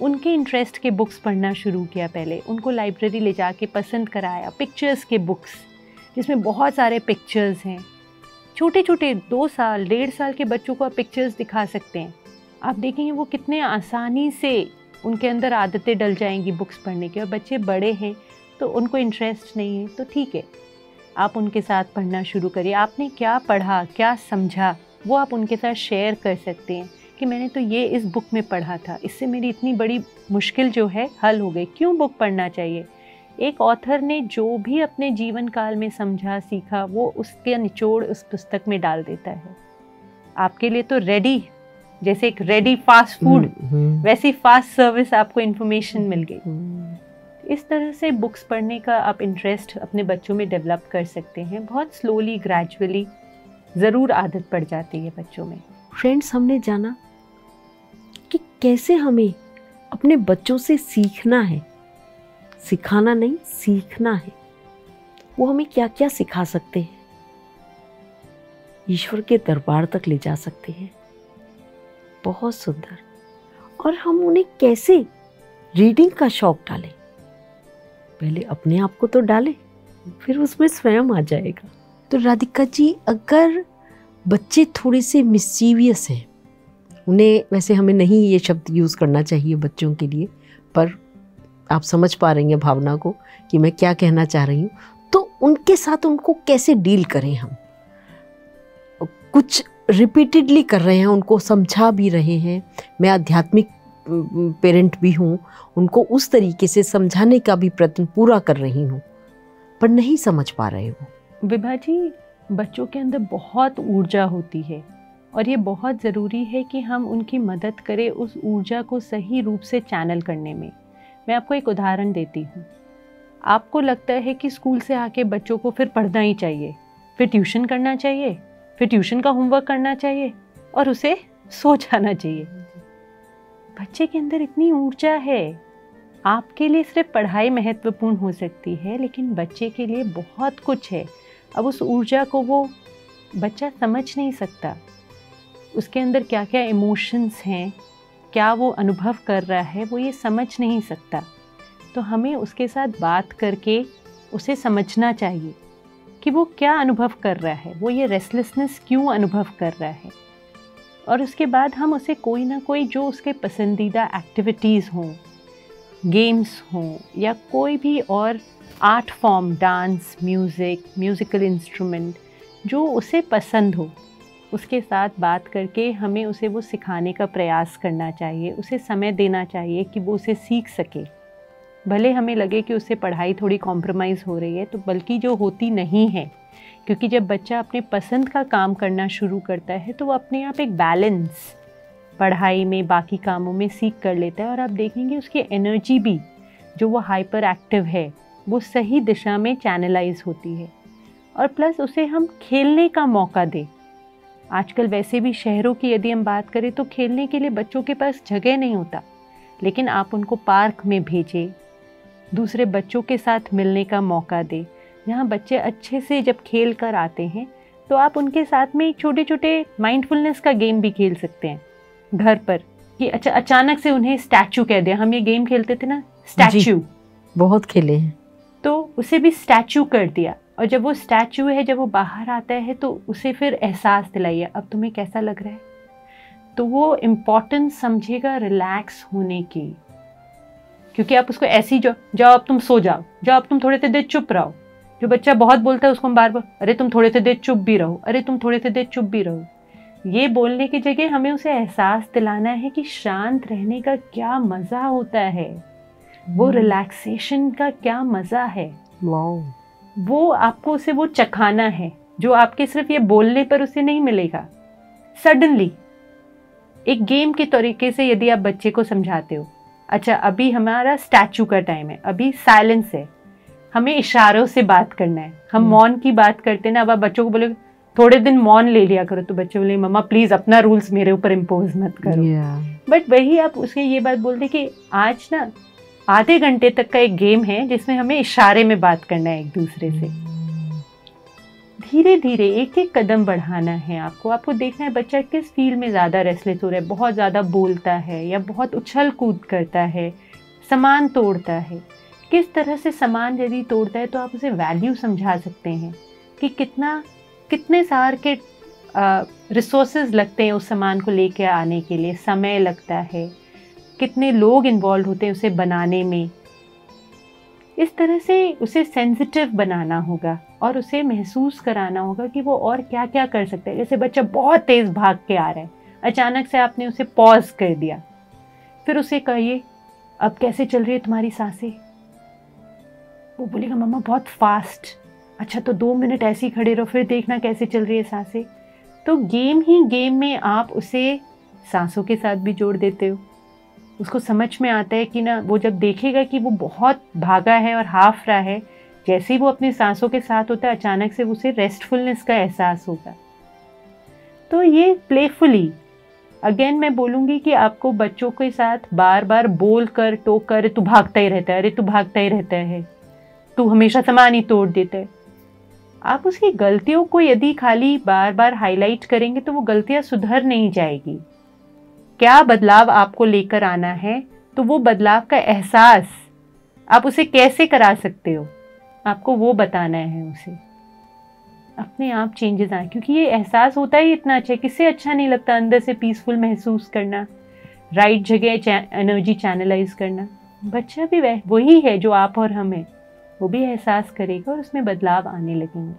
उनके इंटरेस्ट के बुक्स पढ़ना शुरू किया। पहले उनको लाइब्रेरी ले जाके पसंद कराया पिक्चर्स के बुक्स, जिसमें बहुत सारे पिक्चर्स हैं। छोटे छोटे 2 साल 1.5 साल के बच्चों को आप पिक्चर्स दिखा सकते हैं। आप देखेंगे वो कितने आसानी से उनके अंदर आदतें डल जाएंगी बुक्स पढ़ने की। और बच्चे बड़े हैं तो उनको इंटरेस्ट नहीं है, तो ठीक है, आप उनके साथ पढ़ना शुरू करिए। आपने क्या पढ़ा, क्या समझा, वो आप उनके साथ शेयर कर सकते हैं कि मैंने तो ये इस बुक में पढ़ा था, इससे मेरी इतनी बड़ी मुश्किल जो है हल हो गई। क्यों बुक पढ़ना चाहिए? एक ऑथर ने जो भी अपने जीवन काल में समझा, सीखा, वो उसके निचोड़ उस पुस्तक में डाल देता है। आपके लिए तो रेडी, जैसे एक रेडी फास्ट फूड, वैसी फास्ट सर्विस आपको इन्फॉर्मेशन मिल गई। इस तरह से बुक्स पढ़ने का आप इंटरेस्ट अपने बच्चों में डेवलप कर सकते हैं। बहुत स्लोली, ग्रेजुअली ज़रूर आदत पड़ जाती है बच्चों में। फ्रेंड्स, हमने जाना कि कैसे हमें अपने बच्चों से सीखना है, सिखाना नहीं, सीखना है। वो हमें क्या क्या सिखा सकते हैं, ईश्वर के दरबार तक ले जा सकते हैं। बहुत सुंदर। और हम उन्हें कैसे रीडिंग का शौक डालें? पहले अपने आप को तो डालें, फिर उसमें स्वयं आ जाएगा। तो राधिका जी, अगर बच्चे थोड़े से मिस्चीवियस हैं, उन्हें, वैसे हमें नहीं ये शब्द यूज़ करना चाहिए बच्चों के लिए, पर आप समझ पा रही हैं भावना को कि मैं क्या कहना चाह रही हूँ, तो उनके साथ उनको कैसे डील करें? हम कुछ रिपीटेडली कर रहे हैं, उनको समझा भी रहे हैं, मैं आध्यात्मिक पेरेंट भी हूँ, उनको उस तरीके से समझाने का भी प्रयत्न पूरा कर रही हूँ, पर नहीं समझ पा रहे हो। विभा जी, बच्चों के अंदर बहुत ऊर्जा होती है और ये बहुत ज़रूरी है कि हम उनकी मदद करें उस ऊर्जा को सही रूप से चैनल करने में। मैं आपको एक उदाहरण देती हूँ। आपको लगता है कि स्कूल से आके बच्चों को फिर पढ़ना ही चाहिए, फिर ट्यूशन करना चाहिए, फिर ट्यूशन का होमवर्क करना चाहिए और उसे सो जाना चाहिए। बच्चे के अंदर इतनी ऊर्जा है। आपके लिए सिर्फ पढ़ाई महत्वपूर्ण हो सकती है, लेकिन बच्चे के लिए बहुत कुछ है। अब उस ऊर्जा को वो बच्चा समझ नहीं सकता, उसके अंदर क्या क्या इमोशंस हैं, क्या वो अनुभव कर रहा है, वो ये समझ नहीं सकता। तो हमें उसके साथ बात करके उसे समझना चाहिए कि वो क्या अनुभव कर रहा है, वो ये रेस्टलेसनेस क्यों अनुभव कर रहा है। और उसके बाद हम उसे कोई ना कोई जो उसके पसंदीदा एक्टिविटीज़ हों, गेम्स हों या कोई भी और art form, dance, music, musical instrument जो उसे पसंद हो, उसके साथ बात करके हमें उसे वो सिखाने का प्रयास करना चाहिए। उसे समय देना चाहिए कि वो उसे सीख सके। भले हमें लगे कि उससे पढ़ाई थोड़ी कॉम्प्रोमाइज़ हो रही है, तो बल्कि जो होती नहीं है, क्योंकि जब बच्चा अपने पसंद का काम करना शुरू करता है तो वो अपने आप एक बैलेंस पढ़ाई में, बाकी कामों में सीख कर लेता है। और आप देखेंगे उसकी एनर्जी भी, जो वो हाइपर एक्टिव है, वो सही दिशा में चैनलाइज होती है। और प्लस उसे हम खेलने का मौका दें। आजकल वैसे भी शहरों की यदि हम बात करें तो खेलने के लिए बच्चों के पास जगह नहीं होता, लेकिन आप उनको पार्क में भेजें, दूसरे बच्चों के साथ मिलने का मौका दें। जहाँ बच्चे अच्छे से जब खेल कर आते हैं तो आप उनके साथ में छोटे छोटे माइंडफुलनेस का गेम भी खेल सकते हैं घर पर। कि अच्छा, अचानक से उन्हें स्टैचू कह दिया, हम ये गेम खेलते थे ना स्टैचू, बहुत खेले हैं, तो उसे भी स्टैचू कर दिया। और जब वो स्टैचू है, जब वो बाहर आता है तो उसे फिर एहसास दिलाइए अब तुम्हें कैसा लग रहा है। तो वो इम्पोर्टेंस समझेगा रिलैक्स होने की, क्योंकि आप उसको ऐसी जाओ अब तुम सो जाओ, अब तुम थोड़े से देर चुप रहो। जो बच्चा बहुत बोलता है उसको हम बार बार अरे तुम थोड़े से देर चुप भी रहो, अरे तुम थोड़े से देर चुप भी रहो। ये बोलने की जगह हमें उसे एहसास दिलाना है कि शांत रहने का क्या मज़ा होता है, वो रिलैक्सेशन का क्या मज़ा है। वो आपको उसे वो चखाना है जो आपके सिर्फ ये बोलने पर उसे नहीं मिलेगा। सडनली एक गेम के तरीके से यदि आप बच्चे को समझाते हो, अच्छा अभी हमारा स्टैचू का टाइम है, अभी साइलेंस है, हमें इशारों से बात करना है, हम मौन की बात करते हैं ना। अब आप बच्चों को बोले थोड़े दिन मौन ले लिया करो, तो बच्चे बोले मम्मा प्लीज अपना रूल्स मेरे ऊपर इम्पोज मत करो। बट वही आप उसे ये बात बोलते कि आज ना आधे घंटे तक का एक गेम है जिसमें हमें इशारे में बात करना है एक दूसरे से। धीरे धीरे एक एक कदम बढ़ाना है आपको देखना है बच्चा किस फील्ड में ज़्यादा रेस्टलेस हो रहा है, बहुत ज़्यादा बोलता है या बहुत उछल कूद करता है, सामान तोड़ता है। किस तरह से सामान यदि तोड़ता है तो आप उसे वैल्यू समझा सकते हैं कि कितने सार के रिसोर्सेज लगते हैं उस सामान को लेकर आने के लिए, समय लगता है, कितने लोग इन्वॉल्व होते हैं उसे बनाने में। इस तरह से उसे सेंसिटिव बनाना होगा और उसे महसूस कराना होगा कि वो और क्या क्या कर सकता है। जैसे बच्चा बहुत तेज़ भाग के आ रहा है, अचानक से आपने उसे पॉज कर दिया, फिर उसे कहिए अब कैसे चल रही है तुम्हारी सांसें। वो बोलेगा मम्मा बहुत फास्ट। अच्छा तो 2 मिनट ऐसे ही खड़े रहो, फिर देखना कैसे चल रही है सांसें। तो गेम ही गेम में आप उसे सांसों के साथ भी जोड़ देते हो। उसको समझ में आता है कि ना, वो जब देखेगा कि वो बहुत भागा है और हाफ रहा है, जैसे ही वो अपनी सांसों के साथ होता है अचानक से उसे रेस्टफुलनेस का एहसास होगा। तो ये प्लेफुली, अगेन मैं बोलूँगी कि आपको बच्चों के साथ बार बार बोल कर टोक कर, तू भागता ही रहता है, अरे तू भागता ही रहता है, तू हमेशा सामान ही तोड़ देता है। आप उसकी गलतियों को यदि खाली बार बार हाईलाइट करेंगे तो वो गलतियाँ सुधर नहीं जाएगी। क्या बदलाव आपको लेकर आना है, तो वो बदलाव का एहसास आप उसे कैसे करा सकते हो, आपको वो बताना है उसे। अपने आप चेंजेस आए, क्योंकि ये एहसास होता ही इतना अच्छा है, किससे अच्छा नहीं लगता अंदर से पीसफुल महसूस करना, राइट जगह एनर्जी चैनलाइज करना। बच्चा भी वही है जो आप और हम हैं, वो भी एहसास करेगा और उसमें बदलाव आने लगेंगे।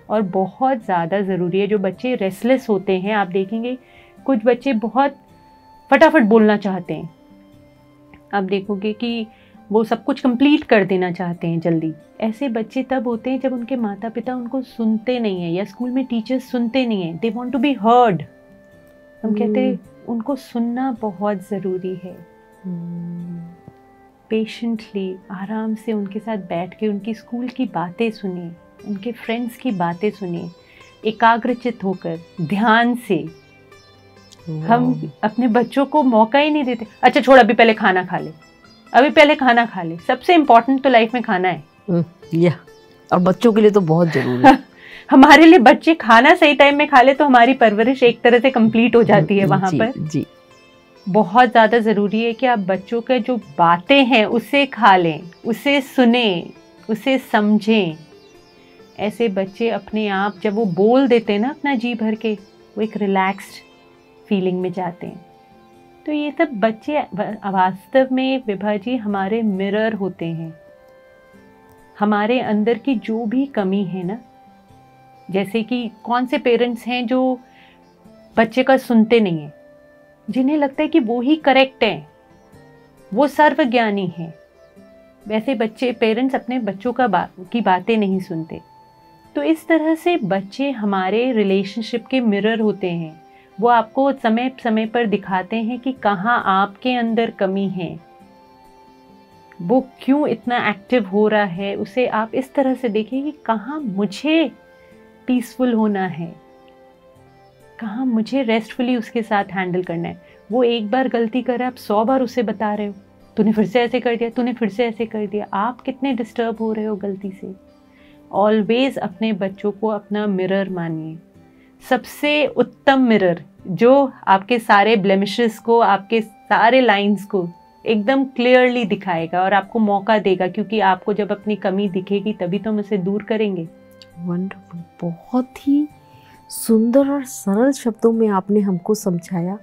और बहुत ज़्यादा ज़रूरी है, जो बच्चे रेस्टलेस होते हैं, आप देखेंगे कुछ बच्चे बहुत फटाफट बोलना चाहते हैं, आप देखोगे कि वो सब कुछ कंप्लीट कर देना चाहते हैं जल्दी। ऐसे बच्चे तब होते हैं जब उनके माता पिता उनको सुनते नहीं हैं या स्कूल में टीचर्स सुनते नहीं हैं। They want to be heard. हम कहते हैं उनको सुनना बहुत ज़रूरी है। पेशेंटली, आराम से उनके साथ बैठ के उनकी स्कूल की बातें सुनिए, उनके फ्रेंड्स की बातें सुनिए, एकाग्रचित होकर ध्यान से। हम अपने बच्चों को मौका ही नहीं देते। अच्छा छोड़, अभी पहले खाना खा ले, अभी पहले खाना खा ले। सबसे इम्पोर्टेंट तो लाइफ में खाना है। या और बच्चों के लिए तो बहुत जरूरी है। हमारे लिए बच्चे खाना सही टाइम में खा ले तो हमारी परवरिश एक तरह से कंप्लीट हो जाती है वहां पर। जी बहुत ज़्यादा ज़रूरी है कि आप बच्चों के जो बातें हैं उसे खा लें, उसे सुने, उसे समझें। ऐसे बच्चे अपने आप जब वो बोल देते हैं ना अपना जी भर के, वो एक रिलैक्स्ड फीलिंग में जाते हैं। तो ये सब बच्चे वास्तव में विभा जी हमारे मिरर होते हैं। हमारे अंदर की जो भी कमी है ना, जैसे कि कौन से पेरेंट्स हैं जो बच्चे का सुनते नहीं हैं, जिन्हें लगता है कि वो ही करेक्ट हैं, वो सर्वज्ञानी हैं। वैसे बच्चे पेरेंट्स अपने बच्चों की बातें नहीं सुनते। तो इस तरह से बच्चे हमारे रिलेशनशिप के मिरर होते हैं। वो आपको समय समय पर दिखाते हैं कि कहाँ आपके अंदर कमी है, वो क्यों इतना एक्टिव हो रहा है। उसे आप इस तरह से देखें कि कहाँ मुझे पीसफुल होना है, कहाँ मुझे रेस्टफुली उसके साथ हैंडल करना है। वो एक बार गलती करे, आप 100 बार उसे बता रहे हो, तूने फिर से ऐसे कर दिया, तूने फिर से ऐसे कर दिया। आप कितने डिस्टर्ब हो रहे हो गलती से। ऑलवेज अपने बच्चों को अपना मिरर मानिए, सबसे उत्तम मिरर जो आपके सारे ब्लेमिशेस को, आपके सारे लाइंस को एकदम क्लियरली दिखाएगा और आपको मौका देगा, क्योंकि आपको जब अपनी कमी दिखेगी तभी तो हम उसे दूर करेंगे। वंडरफुल, बहुत ही सुंदर और सरल शब्दों में आपने हमको समझाया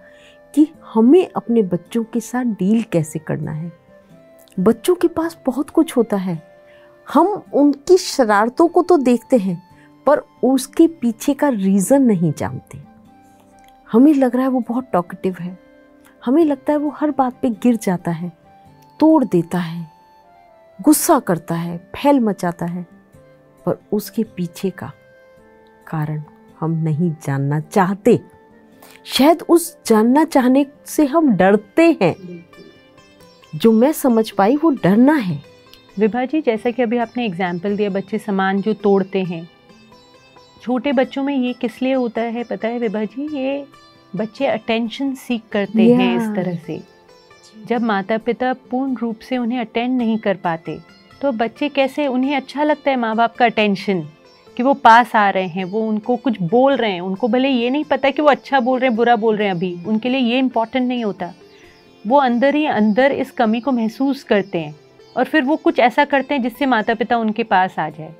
कि हमें अपने बच्चों के साथ डील कैसे करना है। बच्चों के पास बहुत कुछ होता है, हम उनकी शरारतों को तो देखते हैं पर उसके पीछे का रीज़न नहीं जानते। हमें लग रहा है वो बहुत टॉकेटिव है, हमें लगता है वो हर बात पे गिर जाता है, तोड़ देता है, गुस्सा करता है, फैल मचाता है, पर उसके पीछे का कारण हम नहीं जानना चाहते। शायद उस जानना चाहने से हम डरते हैं। जो मैं समझ पाई वो डरना है। विभा जी, जैसा कि अभी आपने एग्जाम्पल दिया, बच्चे सामान जो तोड़ते हैं, छोटे बच्चों में ये किस लिए होता है पता है विभा जी? ये बच्चे अटेंशन सीख करते हैं इस तरह से। जब माता पिता पूर्ण रूप से उन्हें अटेंड नहीं कर पाते तो बच्चे कैसे, उन्हें अच्छा लगता है माँ बाप का अटेंशन, कि वो पास आ रहे हैं, वो उनको कुछ बोल रहे हैं। उनको भले ये नहीं पता कि वो अच्छा बोल रहे हैं बुरा बोल रहे हैं, अभी उनके लिए ये इम्पोर्टेंट नहीं होता। वो अंदर ही अंदर इस कमी को महसूस करते हैं और फिर वो कुछ ऐसा करते हैं जिससे माता पिता उनके पास आ जाए।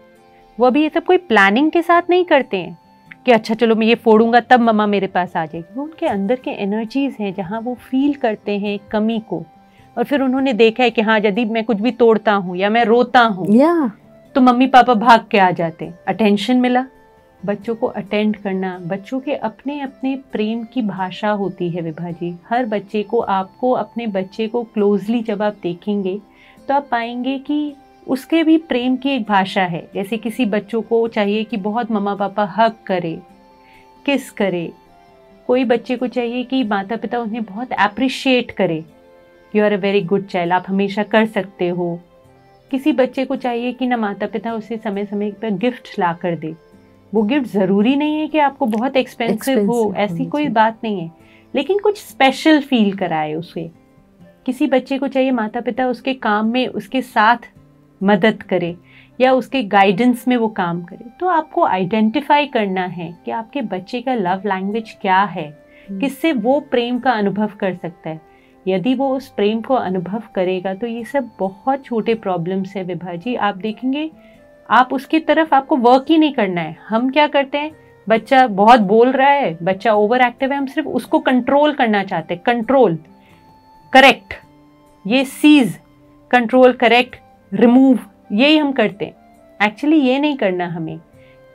वो अभी ये सब कोई प्लानिंग के साथ नहीं करते हैं कि अच्छा चलो मैं ये फोड़ूंगा तब मम्मा मेरे पास आ जाएगी। वो उनके अंदर के एनर्जीज हैं जहाँ वो फील करते हैं कमी को, और फिर उन्होंने देखा है कि हाँ यदि मैं कुछ भी तोड़ता हूँ या मैं रोता हूँ तो मम्मी पापा भाग के आ जाते हैं। अटेंशन मिला। बच्चों को अटेंड करना, बच्चों के अपने अपने प्रेम की भाषा होती है विभा जी। हर बच्चे को, आपको अपने बच्चे को क्लोजली जब आप देखेंगे तो आप पाएंगे कि उसके भी प्रेम की एक भाषा है। जैसे किसी बच्चों को चाहिए कि बहुत मम्मा पापा हग करे, किस करे। कोई बच्चे को चाहिए कि माता पिता उन्हें बहुत अप्रिशिएट करे, you are a very good child, आप हमेशा कर सकते हो। किसी बच्चे को चाहिए कि ना माता पिता उसे समय समय पर गिफ्ट ला कर दे। वो गिफ्ट ज़रूरी नहीं है कि आपको बहुत एक्सपेंसिव हो, ऐसी कोई बात नहीं है, लेकिन कुछ स्पेशल फील कराए उसे। किसी बच्चे को चाहिए माता पिता उसके काम में उसके साथ मदद करे या उसके गाइडेंस में वो काम करे। तो आपको आइडेंटिफाई करना है कि आपके बच्चे का लव लैंग्वेज क्या है, किससे वो प्रेम का अनुभव कर सकता है। यदि वो उस प्रेम को अनुभव करेगा तो ये सब बहुत छोटे प्रॉब्लम्स है विभा जी। आप देखेंगे, आप उसकी तरफ आपको वर्क ही नहीं करना है। हम क्या करते हैं, बच्चा बहुत बोल रहा है, बच्चा ओवर एक्टिव है, हम सिर्फ उसको कंट्रोल करना चाहते हैं। कंट्रोल, करेक्ट, ये सीज, कंट्रोल, करेक्ट, रिमूव, यही हम करते हैं। एक्चुअली ये नहीं करना हमें।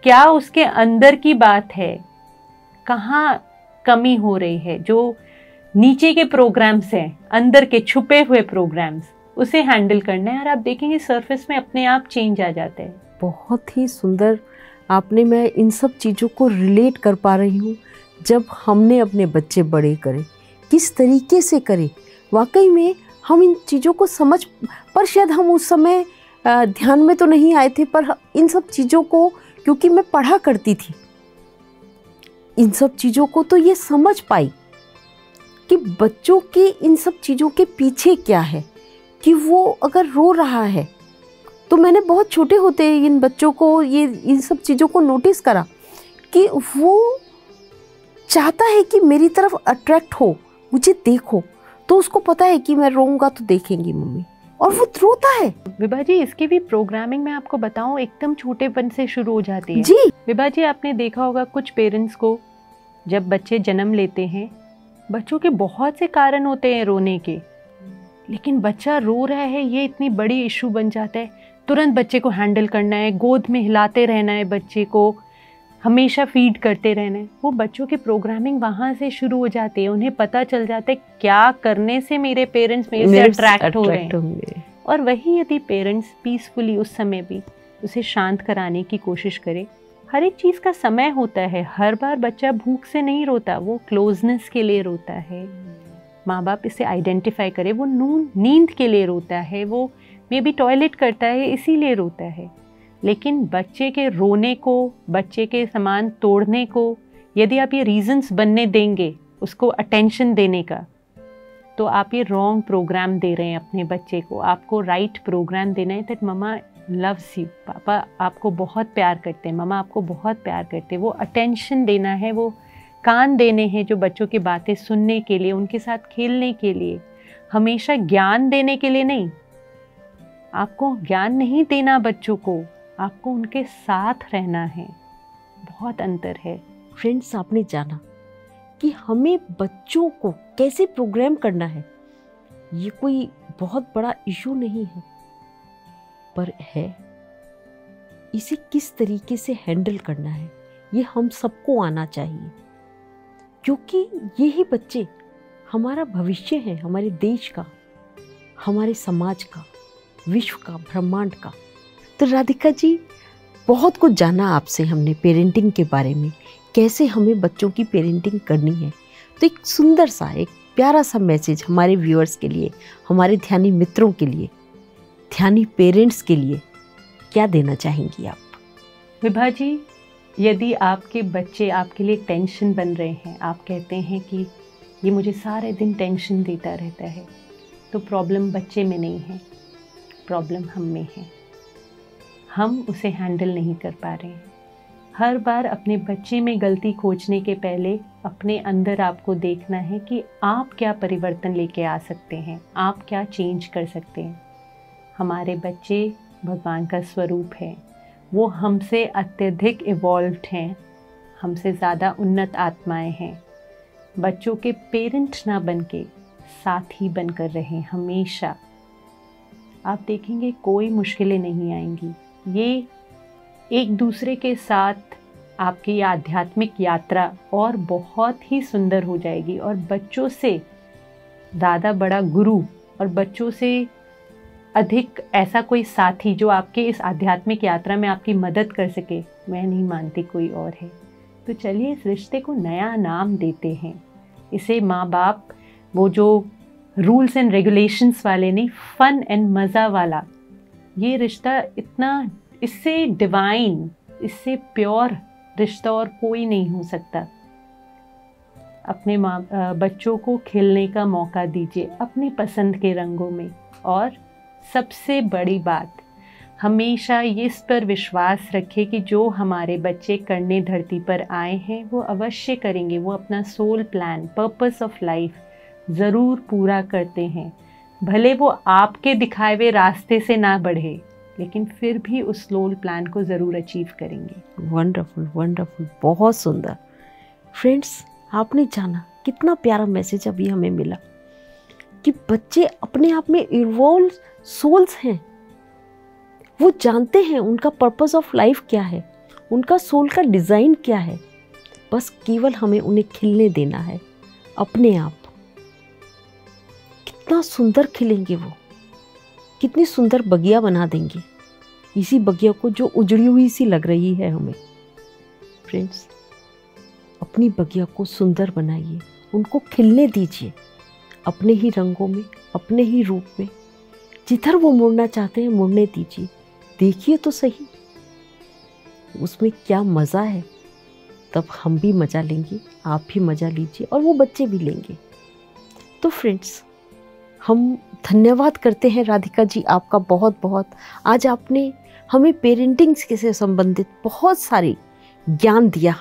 क्या उसके अंदर की बात है, कहाँ कमी हो रही है, जो नीचे के प्रोग्राम्स हैं, अंदर के छुपे हुए प्रोग्राम्स, उसे हैंडल करना है। और आप देखेंगे सरफेस में अपने आप चेंज आ जाते हैं। बहुत ही सुंदर आपने, मैं इन सब चीज़ों को रिलेट कर पा रही हूँ। जब हमने अपने बच्चे बड़े करे, किस तरीके से करे, वाकई में हम इन चीज़ों को समझ, पर शायद हम उस समय ध्यान में तो नहीं आए थे, पर इन सब चीज़ों को, क्योंकि मैं पढ़ा करती थी, इन सब चीज़ों को तो ये समझ पाई कि बच्चों के इन सब चीज़ों के पीछे क्या है, कि वो अगर रो रहा है तो मैंने बहुत छोटे होते इन बच्चों को ये इन सब चीज़ों को नोटिस करा कि वो चाहता है कि मेरी तरफ अट्रैक्ट हो, मुझे देखो, तो उसको पता है कि मैं रोऊंगा तो देखेंगी मम्मी, और वो रोता है। विभा जी, इसकी भी प्रोग्रामिंग मैं आपको बताऊं एकदम छोटेपन से शुरू हो जाती है। जी विभा जी, आपने देखा होगा कुछ पेरेंट्स को जब बच्चे जन्म लेते हैं, बच्चों के बहुत से कारण होते हैं रोने के, लेकिन बच्चा रो रहा है ये इतनी बड़ी इशू बन जाता है। तुरंत बच्चे को हैंडल करना है, गोद में हिलाते रहना है, बच्चे को हमेशा फीड करते रहना है। वो बच्चों की प्रोग्रामिंग वहाँ से शुरू हो जाती है। उन्हें पता चल जाता है क्या करने से मेरे पेरेंट्स मेरे से अट्रैक्ट हो रहे हैं। और वही यदि पेरेंट्स पीसफुली उस समय भी उसे शांत कराने की कोशिश करे। हर एक चीज़ का समय होता है। हर बार बच्चा भूख से नहीं रोता, वो क्लोजनेस के लिए रोता है। माँ बाप इसे आइडेंटिफाई करे, वो नींद के लिए रोता है, वो मे बी टॉयलेट करता है इसीलिए रोता है। लेकिन बच्चे के रोने को, बच्चे के सामान तोड़ने को यदि आप ये रीजंस बनने देंगे उसको अटेंशन देने का, तो आप ये रॉन्ग प्रोग्राम दे रहे हैं अपने बच्चे को। आपको राइट प्रोग्राम देना है दैट मम्मा लव्स यू, पापा आपको बहुत प्यार करते हैं, मम्मा आपको बहुत प्यार करते हैं। वो अटेंशन देना है, वो कान देने हैं जो बच्चों की बातें सुनने के लिए, उनके साथ खेलने के लिए, हमेशा ज्ञान देने के लिए नहीं। आपको ज्ञान नहीं देना बच्चों को, आपको उनके साथ रहना है। बहुत अंतर है। फ्रेंड्स, आपने जाना कि हमें बच्चों को कैसे प्रोग्राम करना है, ये कोई बहुत बड़ा इशू नहीं है, पर है इसे किस तरीके से हैंडल करना है ये हम सबको आना चाहिए, क्योंकि यही बच्चे हमारा भविष्य है, हमारे देश का, हमारे समाज का, विश्व का, ब्रह्मांड का। तो राधिका जी, बहुत कुछ जाना आपसे हमने पेरेंटिंग के बारे में, कैसे हमें बच्चों की पेरेंटिंग करनी है। तो एक सुंदर सा, एक प्यारा सा मैसेज हमारे व्यूअर्स के लिए, हमारे ध्यानी मित्रों के लिए, ध्यानी पेरेंट्स के लिए क्या देना चाहेंगी आप? विभा जी, यदि आपके बच्चे आपके लिए टेंशन बन रहे हैं, आप कहते हैं कि ये मुझे सारे दिन टेंशन देता रहता है, तो प्रॉब्लम बच्चे में नहीं है, प्रॉब्लम हम में है। हम उसे हैंडल नहीं कर पा रहे हैं। हर बार अपने बच्चे में गलती खोजने के पहले अपने अंदर आपको देखना है कि आप क्या परिवर्तन लेके आ सकते हैं, आप क्या चेंज कर सकते हैं। हमारे बच्चे भगवान का स्वरूप है, वो हमसे अत्यधिक इवॉल्व्ड हैं, हमसे ज़्यादा उन्नत आत्माएं हैं। बच्चों के पेरेंट ना बन के साथी बनकर रहें हमेशा। आप देखेंगे कोई मुश्किलें नहीं आएंगी। ये एक दूसरे के साथ आपकी आध्यात्मिक यात्रा और बहुत ही सुंदर हो जाएगी। और बच्चों से ज़्यादा बड़ा गुरु और बच्चों से अधिक ऐसा कोई साथी जो आपके इस आध्यात्मिक यात्रा में आपकी मदद कर सके, मैं नहीं मानती कोई और है। तो चलिए इस रिश्ते को नया नाम देते हैं। इसे माँ बाप वो जो रूल्स एंड रेगुलेशंस वाले नहीं, फन एंड मज़ा वाला ये रिश्ता, इतना इससे डिवाइन, इससे प्योर रिश्ता और कोई नहीं हो सकता। अपने बच्चों को खेलने का मौका दीजिए अपनी पसंद के रंगों में। और सबसे बड़ी बात, हमेशा इस पर विश्वास रखें कि जो हमारे बच्चे करने धरती पर आए हैं वो अवश्य करेंगे। वो अपना soul plan, purpose of life ज़रूर पूरा करते हैं। भले वो आपके दिखाए हुए रास्ते से ना बढ़े, लेकिन फिर भी उस सोल प्लान को ज़रूर अचीव करेंगे। वंडरफुल, वंडरफुल, बहुत सुंदर। फ्रेंड्स, आपने जाना कितना प्यारा मैसेज अभी हमें मिला कि बच्चे अपने आप में इवॉल्व सोल्स हैं। वो जानते हैं उनका पर्पस ऑफ लाइफ क्या है, उनका सोल का डिज़ाइन क्या है। बस केवल हमें उन्हें खिलने देना है अपने आप। कितना सुंदर खिलेंगे वो, कितनी सुंदर बगिया बना देंगे इसी बगिया को जो उजड़ी हुई सी लग रही है हमें। फ्रेंड्स, अपनी बगिया को सुंदर बनाइए, उनको खिलने दीजिए अपने ही रंगों में, अपने ही रूप में। जिधर वो मुड़ना चाहते हैं मुड़ने दीजिए। देखिए तो सही उसमें क्या मज़ा है। तब हम भी मज़ा लेंगे, आप भी मज़ा लीजिए और वो बच्चे भी लेंगे। तो फ्रेंड्स, हम धन्यवाद करते हैं राधिका जी आपका बहुत बहुत। आज आपने हमें पेरेंटिंग से संबंधित बहुत सारी ज्ञान दिया।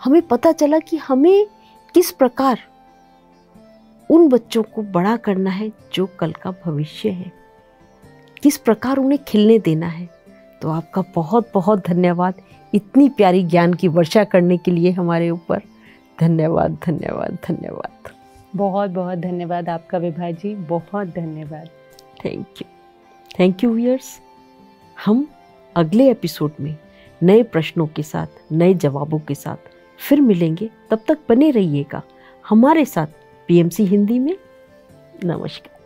हमें पता चला कि हमें किस प्रकार उन बच्चों को बड़ा करना है जो कल का भविष्य है, किस प्रकार उन्हें खिलने देना है। तो आपका बहुत बहुत धन्यवाद इतनी प्यारी ज्ञान की वर्षा करने के लिए हमारे ऊपर। धन्यवाद धन्यवाद धन्यवाद। बहुत बहुत धन्यवाद आपका विभा जी, बहुत धन्यवाद। Thank you viewers. हम अगले एपिसोड में नए प्रश्नों के साथ, नए जवाबों के साथ फिर मिलेंगे। तब तक बने रहिएगा हमारे साथ PMC हिंदी में। नमस्कार।